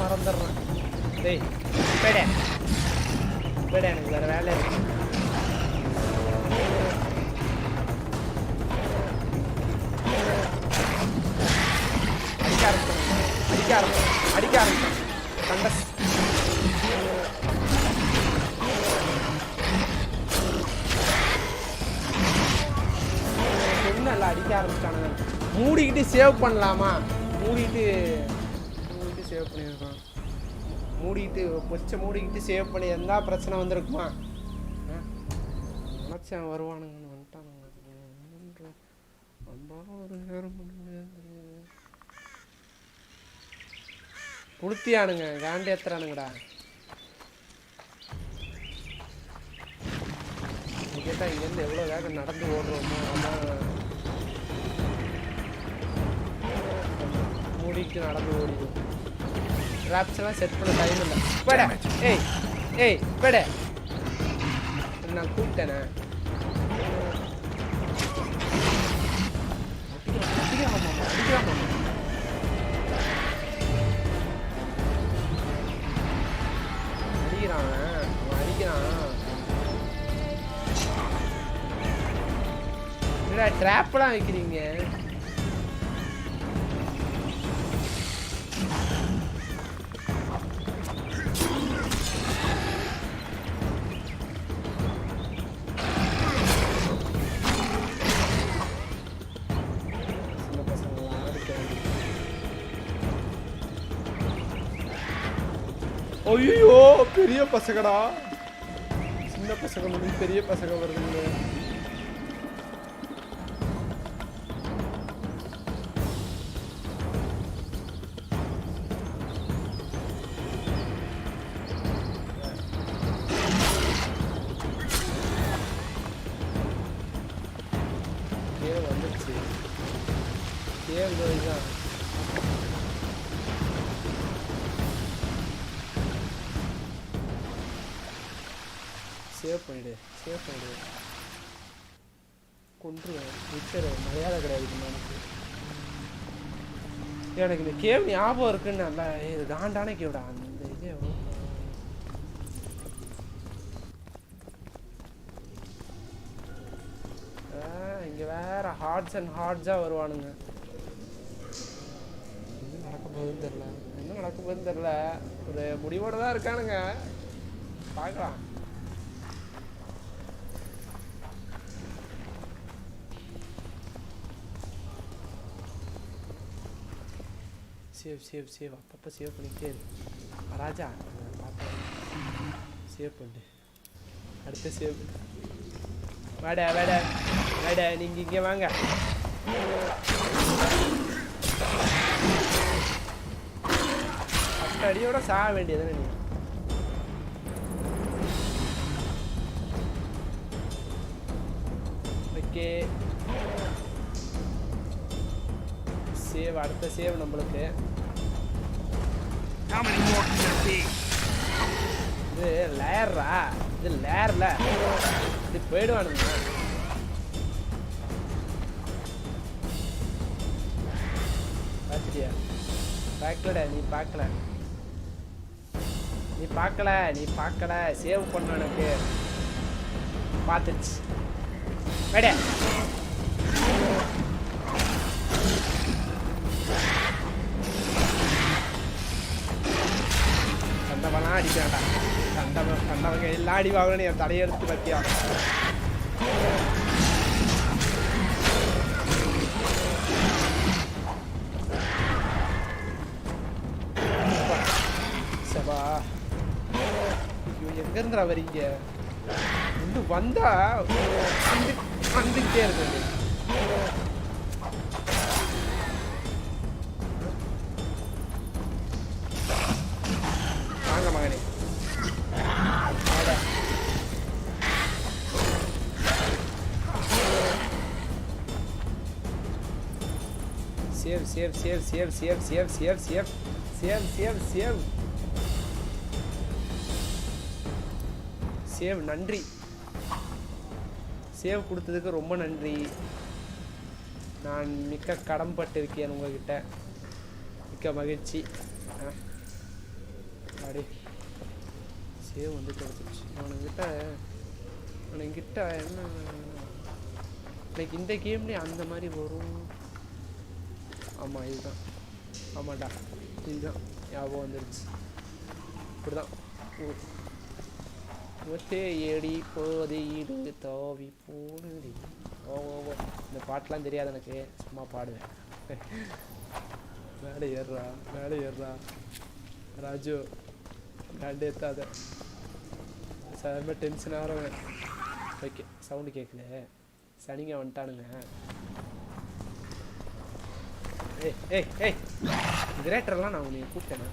மறந்துடுறேன். டேய் போய்டே எனக்கு வேறு வேலை இருக்கு. அடிக்க ஆரம்பிச்சேன் கண்டஸ். என்னெல்லாம் அடிக்க ஆரம்பிச்சிட்டானுங்க. மூடிக்கிட்டு சேவ் பண்ணலாமா? மூடிட்டு சேவ் பண்ணியிருக்கோம். மூடிக்கிட்டு சேவ் பண்ணி இருந்தால் பிரச்சனை வந்திருக்குமா? நினச்சேன் வருவானுங்கன்னு வந்துட்டானுங்க. புளுத்தியானுங்க, காண்டி ஏத்துறானுங்கடா. கேட்டால் இங்கேருந்து எவ்வளோ வேகம் நடந்து ஓடுறோமோ அதான் மூடிட்டு நடந்து ஓடிடும். ட்ராப்ஸ் எல்லாம் செட் பண்ண டைம் இல்லை. போட போட நான் கூப்பிட்டேனே. அடிக்கிறான். ட்ராப்லாம் வைக்கிறீங்க. ஐயோ, பெரிய பசங்கடா. சின்ன பசங்க பெரிய பசங்க வருதுங்க. வந்துச்சு தான். சேவ் பண்ணிடு கொன்றுவேன். மிச்சர் மரியாதை கிடையாது எனக்கு. இந்த கேவ் ஞாபகம் இருக்குன்னு நல்லா காண்டான கேவ்டா. அந்த இது இங்கே வேற ஹார்ட்ஸ் அண்ட் ஹார்ட்ஸாக வருவானுங்க. நடக்க போகுதுன்னு தெரியல, என்ன நடக்க போகுதுன்னு தெரியல. ஒரு முடிவோட தான் இருக்கானுங்க, பார்க்கலாம். சேவ் அப்பப்போ சேவ் பண்ணிக்கிட்டே இருக்கு ராஜா. பார்த்து சேவ் பண்ணு, அடுத்த சேவ். வாடா நீங்கள் இங்கே வாங்க. ஃபஸ்ட் அடியோட சாக வேண்டியதுன்னு நீ. ஓகே சேவ், அடுத்த சேவ் நம்மளுக்கு. இது லேர்ரா, இது லேர்ல இது போயிடுவானுங்க. பார்த்துட்டியா? பார்க்கலடா, நீ பார்க்கல சேவ் பண்ண எனக்கு பார்த்துச்சு. வேடா கண்டவெல்லாம் அடிக்கிறான்டா, கண்டவங்க எல்லாம் அடி வாங்கணும். என் தலையெடுத்து பத்தியா சபா. எங்க இருந்துடா வரீங்க? இன்னும் வந்தா வந்துக்கிட்டே இருக்கு. வாங்க மகனே, சேவ். நன்றி, சேவ் கொடுத்ததுக்கு ரொம்ப நன்றி. நான் மிக்க கடன்பட்டிருக்கேன் உங்ககிட்ட. மிக்க மகிழ்ச்சி. அப்படி சேவ் வந்து கிடச்சிருச்சு. அவனுங்கிட்ட என்ன லைக் இந்த கேம்லேயே அந்த மாதிரி வரும். ஆமாம் இதுதான், ஆமாண்டா இதுதான் ஞாபகம் வந்துருச்சு. இப்படிதான் ஒத்தே ஏடி போதீடு தாவி போடுடி. இந்த பாட்டெலாம் தெரியாது எனக்கு, சும்மா பாடுவேன். மேலே ஏறுறா ராஜு, பேண்ட் ஏற்றாத, செம்ம டென்ஷன் ஆகிறவன். ஓகே சவுண்டு கேட்குது, சனிங்க வந்துட்டானுங்க. ஏய் கிரேட்டர்லாம் நான் உன்னை கூப்பிட்டேண்ணா.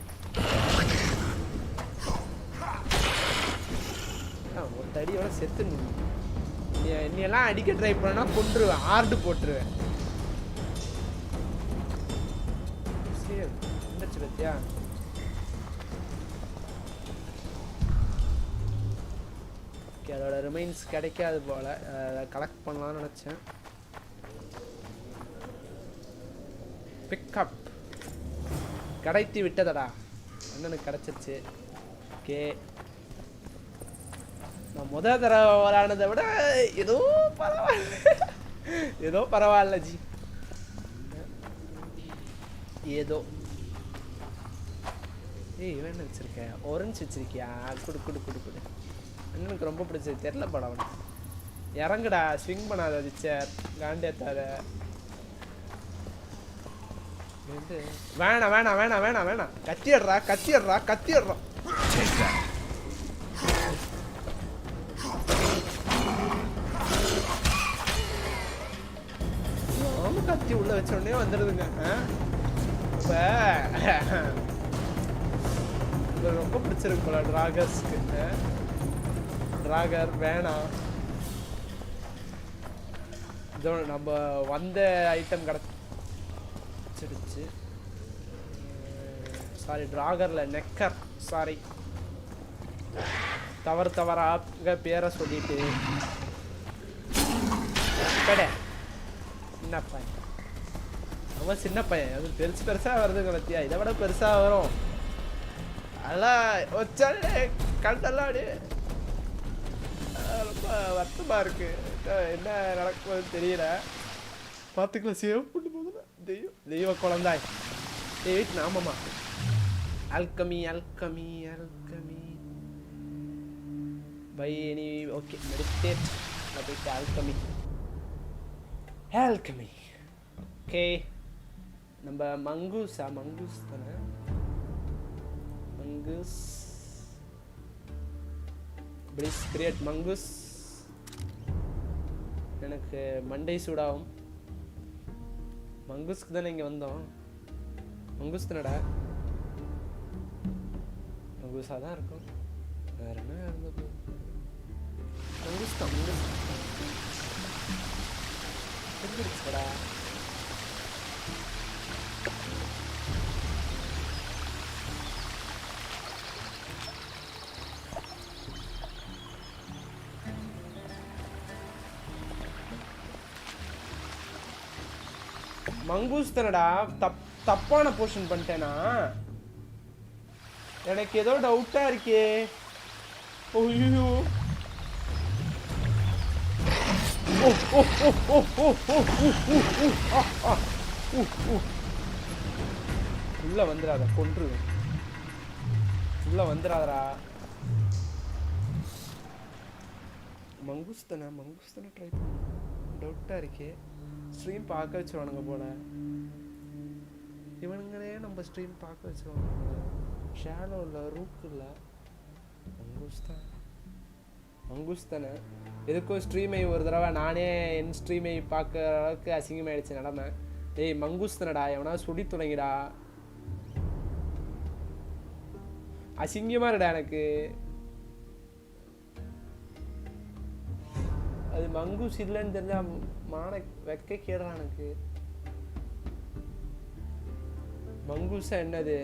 ஒரு தடியோட செத்து என்னையெல்லாம் அடிக்க ட்ரை பண்ணா கொண்டுருவேன், ஆர்டு போட்டுருவேன். சரி வந்துச்சு பத்தியா? ஓகே அதோட ரிமைன்ஸ் கிடைக்காது போல, அதை கலெக்ட் பண்ணலாம்னு நினச்சேன். பிக்கப் கிடைத்து விட்டதடா, அண்ணனுக்கு கிடச்சிருச்சு. ஓகே நான் முதல் தடவை விளையாடுனதை விட ஏதோ பரவாயில்ல ஜி. ஏதோ இவன் என்ன வச்சிருக்க? ஆரஞ்சு வச்சிருக்கியா? குடு. அண்ணனுக்கு ரொம்ப பிடிச்சது தெரில படம். அவனுக்கு இறங்குடா, ஸ்விங் பண்ணாத டீச்சர், காண்டேத்தாத. வேணாம் கத்திடுறா. கத்தி உள்ள வச்ச உடனே வந்துடுதுங்க. இப்போ ரொம்ப பிடிச்சிருக்கு போல டிராகர்ஸ்க்கு. டிராகர் வேணாம், இதோ நம்ம வந்த ஐட்டம் கிடச்சிடுச்சு. சாரி டிராகரில் நெக்கர், சாரி தவறாக பேரை சொல்லிட்டு. சின்ன பையன் அவன், சின்ன பையன். அது பெருசாக வருதுங்க பத்தியா, இதை விட பெருசாக வரும். அதெல்லாம் வச்சாலே கண்டெல்லாம் ரொம்ப வருத்தமாக இருக்கு. என்ன நடக்குதுன்னு தெரியல. பார்த்துக்கலாம், சேவ் பண்ணி போதுல தெய்வ குழந்தாய். வெயிட் ஆமாமா alchemy by any okay meditate about alchemy okay நம்ம மங்கூஸ் தானே மங்கூஸ் please create மங்கூஸ் எனக்கு மண்டை சூடாகும் மங்கூஸ்க்கு தானே இங்கே வந்தோம் மங்கூஸ் தானடா மங்கூஸாக தான் இருக்கும் வேற என்ன இருந்தது மங்கூஸ் தான் தெரிஞ்சிருச்சுடா மங்கூஸ் தானடா தப்பான போர்ஷன் பண்ணிட்டேனா எனக்கு ஏதோ டவுட்டா இருக்கே ஐயோ உள்ள வந்துடாத கொன்றுவேன் உள்ள வந்துடாதடா மங்கூஸ் தானே ட்ரை பண்ண டவுட்டா இருக்கே ஸ்ட்ரீம் பார்க்க வச்சிருவானுங்க போல இவனுங்களே நம்ம ஸ்ட்ரீம் பார்க்க வச்சிருவானுங்க ஷேடோ இல்லை ரூக் இல்லை மங்கூஸ் தானே எதுக்கும் ஸ்ட்ரீமை ஒரு தடவை நானே என் ஸ்ட்ரீமை பார்க்குற அளவுக்கு அசிங்கமாயிடுச்சு நடமை டேய் மங்கூஸ் தானடா எவனா சுடி துணைங்கடா அசிங்கமாக இருடா எனக்கு அது மங்கூஸ் இல்லைன்னு தெரிஞ்சா மான வைக்க கேடுறான் எனக்கு மங்கூஸா என்னது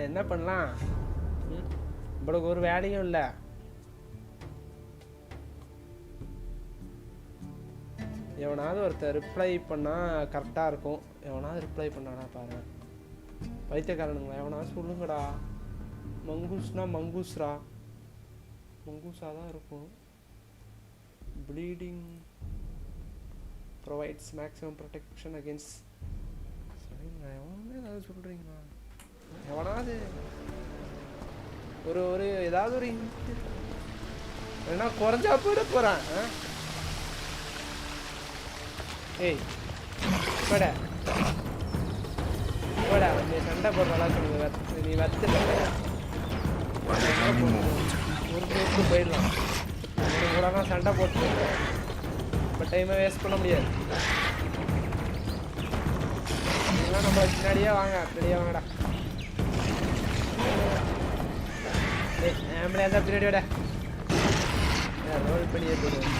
என்ன பண்ணலாம் இவ்வளவு ஒரு வேலையும் இல்லை எவனாவது ஒருத்தர் ரிப்ளை பண்ணா கரெக்டாக இருக்கும் எவனாவது ரிப்ளை பண்ணாடா பாரு பைத்தியக்காரனுங்களா எவனாவது சொல்லுங்கடா மங்கூஸ்னா மங்கூஸ்ரா மங்கூஸாக தான் இருக்கும் bleeding provides maximum protection against சரிங்களா எவனே ஏதாவது சொல்கிறீங்களா எவனாவது ஒரு ஏதாவது ஒரு ஏன்னா குறைஞ்சா போயிட போகிறான் ஏய் போட நீ சண்டை போடுற அளவுக்கு நீ வத்து ஒரு போயிடலாம் கூட சண்டை போட்டு இப்போ டைமை வேஸ்ட் பண்ண முடியாது இதெல்லாம் நம்ம பின்னாடியே வாங்கடா நம்மளே இருந்தால் பின்னாடி விட ரோல் பண்ணியே போடுவோம்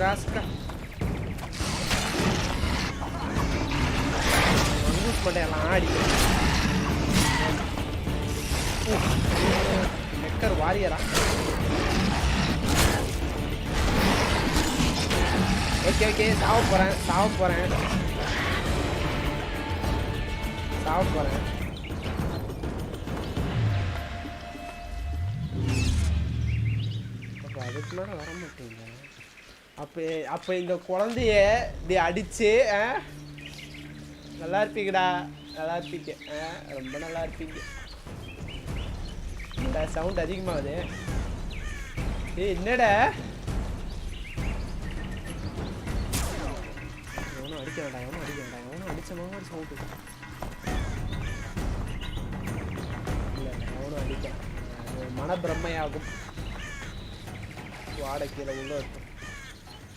ராஸ்கா மங்கூஸ் மட்டும் எல்லாம் ஆடி நெக்கர் வாரியரா ஓகே சாவ போறேன் அதுக்கு மேலே வர மாட்டேங்க அப்போ இந்த குழந்தைய இப்படி அடிச்சு நல்லா இருப்பீங்கடா ரொம்ப நல்லா இருப்பீங்க சவுண்ட் அதிகமாகுது ஏய் என்னடா எவனும் அடிக்க வேண்டாம் எவனும் அடிச்ச மாதிரி சவுண்டு இல்லை எவனும் அடிக்க மனப்பிரமையாகும் வாடை கீழே உள்ள இருக்கும்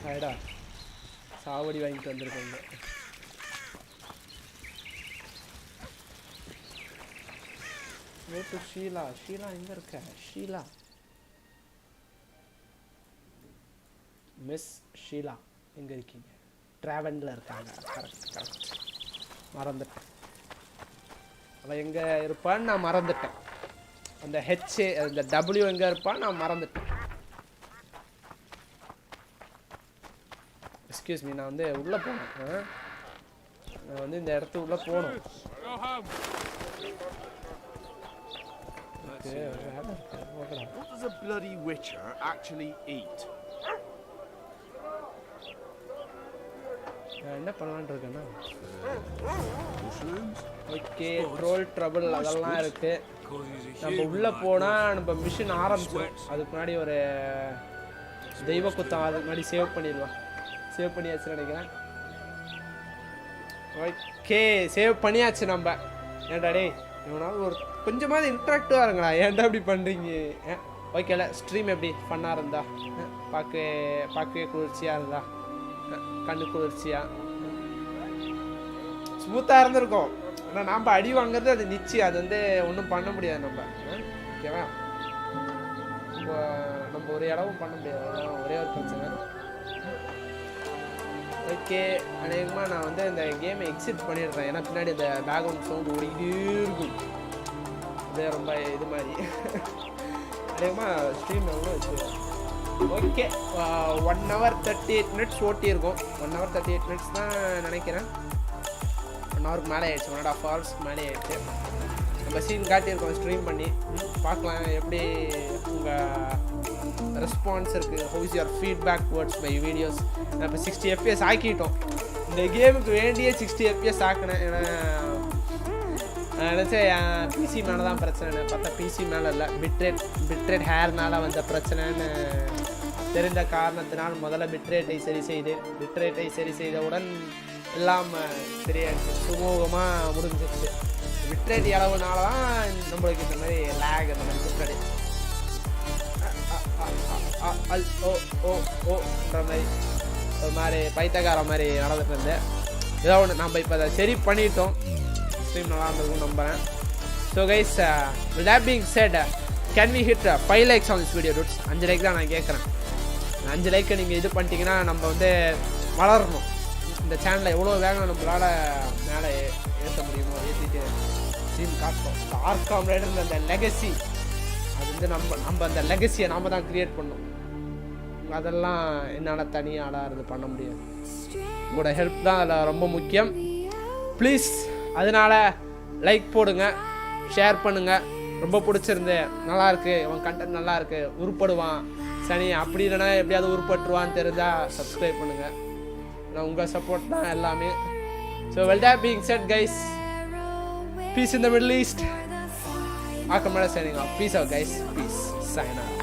ஆயிடா சாவடி வாங்கிட்டு வந்திருக்காங்க ஷீலா எங்க இருக்க ஷீலா மிஸ் ஷீலா எங்க இருக்கீங்க டிராவன்ல இருக்காங்க கரெக்ட் மறந்துட்டேன் அவன் எங்க இருப்பான்னு நான் மறந்துட்டேன் அந்த ஹெச் அந்த டபிள்யூ எங்க இருப்பான்னு நான் மறந்துட்டேன் எக்ஸ்கியூஸ் மீ நான் வந்து உள்ளே போனேன் நான் வந்து இந்த இடத்து உள்ளே போகணும் What does a bloody witcher actually eat? என்ன பண்ணலாம்னு இருக்கேன்னா ஓகே ட்ரோல் ட்ரபிள் அதெல்லாம் இருக்கு. நம்ம உள்ள போனா நம்ம மிஷன் ஆரம்பிச்சோம். அதுக்கு முன்னாடி ஒரு தெய்வ குத்தம் அதுக்கு முன்னாடி சேவ் பண்ணிடலாம். சேவ் பண்ணியாச்சு நினைக்கிறேன். ஓகே சேவ் பண்ணியாச்சு நம்ம. ஏன்டா டே இவனால ஒரு கொஞ்சமாவது இன்ட்ராக்டிவாக இருங்களா, ஏன்டா இப்படி பண்ணுறீங்க? ஓகேல ஸ்ட்ரீம் எப்படி ஃபன்னாக இருந்தா, பார்க்கவே குளிர்ச்சியாக இருந்தா, கண்ணு குளிர்ச்சியாக ஸ்மூத்தாக இருந்திருக்கும். ஆனால் நாம் அடி வாங்குறது அது நிச்சயம், அது வந்து ஒன்றும் பண்ண முடியாது நம்ம. ஓகேவா, நம்ம ஒரு இடமும் பண்ண முடியாது, அதான் ஒரே ஒரு பிரச்சனை. ஓகே அநேகமாக நான் வந்து இந்த கேமை எக்ஸிட் பண்ணிடுறேன். ஏன்னா பின்னாடி இந்த பேக்ரவுண்ட் சவுண்ட் ஓடிக்கிட்டே இருக்கும். அது ரொம்ப இது மாதிரி அநேகமாக ஸ்ட்ரீம் எவ்வளோ வச்சுருவேன். Okay 1 hour 38 minutes ஓட்டியிருக்கோம். 1 hour 38 minutes தான் நினைக்கிறேன். 1 hourக்கு மேலே ஆயிடுச்சு, 1.5 hours மேலே ஆயிடுச்சு. நம்ம சீன் காட்டியிருக்கோம் ஸ்ட்ரீம் பண்ணி. பார்க்கலாம் எப்படி உங்கள் ரெஸ்பான்ஸ் இருக்குது. How is your feedback towards my videos. நான் இப்போ 60 FPS ஆக்கிட்டோம். இந்த கேமுக்கு வேண்டிய 60 FPS ஆக்கினேன். ஏன்னா நினச்சேன் என் பிசி மேலே தான் பிரச்சனை, பார்த்தா பிசி மேலே இல்லை, பிட்ரேட் ஹேர்னால வந்த பிரச்சனைன்னு தெரிந்த காரணத்தினால் முதல்ல பிட்ரேட்டை சரி செய்தவுடன் எல்லாம் சரியாயிடுச்சு, சுமூகமாக முடிஞ்சிருச்சு. பிட்ரேட் அளவுனால தான் நம்மளுக்கு இந்த மாதிரி லேக், அந்த மாதிரி பிட்ரேட் ஓன்ற மாதிரி ஒரு மாதிரி பைத்தகார மாதிரி நடந்துட்டு இருந்தேன். ஏதோ ஒன்று நம்ம இப்போ அதை சரி பண்ணிட்டோம். ஸ்ட்ரீம் நல்லா இருந்திருக்கும் நம்புறேன். So guys with that being said, can we hit 5 likes on this video dudes? 5 like தான் நான் கேட்குறேன். 5 லைக்கை நீங்கள் இது பண்ணிட்டீங்கன்னா நம்ம வந்து வளரணும். இந்த சேனலை எவ்வளோ வேகம் நம்மளால் மேலே ஏற்ற முடியுமோ ஏற்றிட்டு ஸ்ட்ரீம் காட்டுறோம். இந்த ஆர்காம் ரைடர் அந்த லெகசி, அது வந்து நம்ம அந்த லெகசியை நாம் தான் க்ரியேட் பண்ணோம். அதெல்லாம் என்னால் தனியாக இது பண்ண முடியாது. உங்களோட ஹெல்ப் தான் அதில் ரொம்ப முக்கியம். ப்ளீஸ் அதனால் லைக் போடுங்க, ஷேர் பண்ணுங்கள். ரொம்ப பிடிச்சிருந்து நல்லாயிருக்கு, இவன் கண்டென்ட் நல்லாயிருக்கு, உருப்படுவான் சனி அப்படி இல்லைனா எப்படியாவது உருப்பட்டுருவான்னு தெரிஞ்சால் சப்ஸ்கிரைப் பண்ணுங்கள். நான் உங்கள் சப்போர்ட் தான் எல்லாமே. So well that being said guys, peace in the Middle East. ArcomRider signing off. Peace out guys. Peace. Sign out.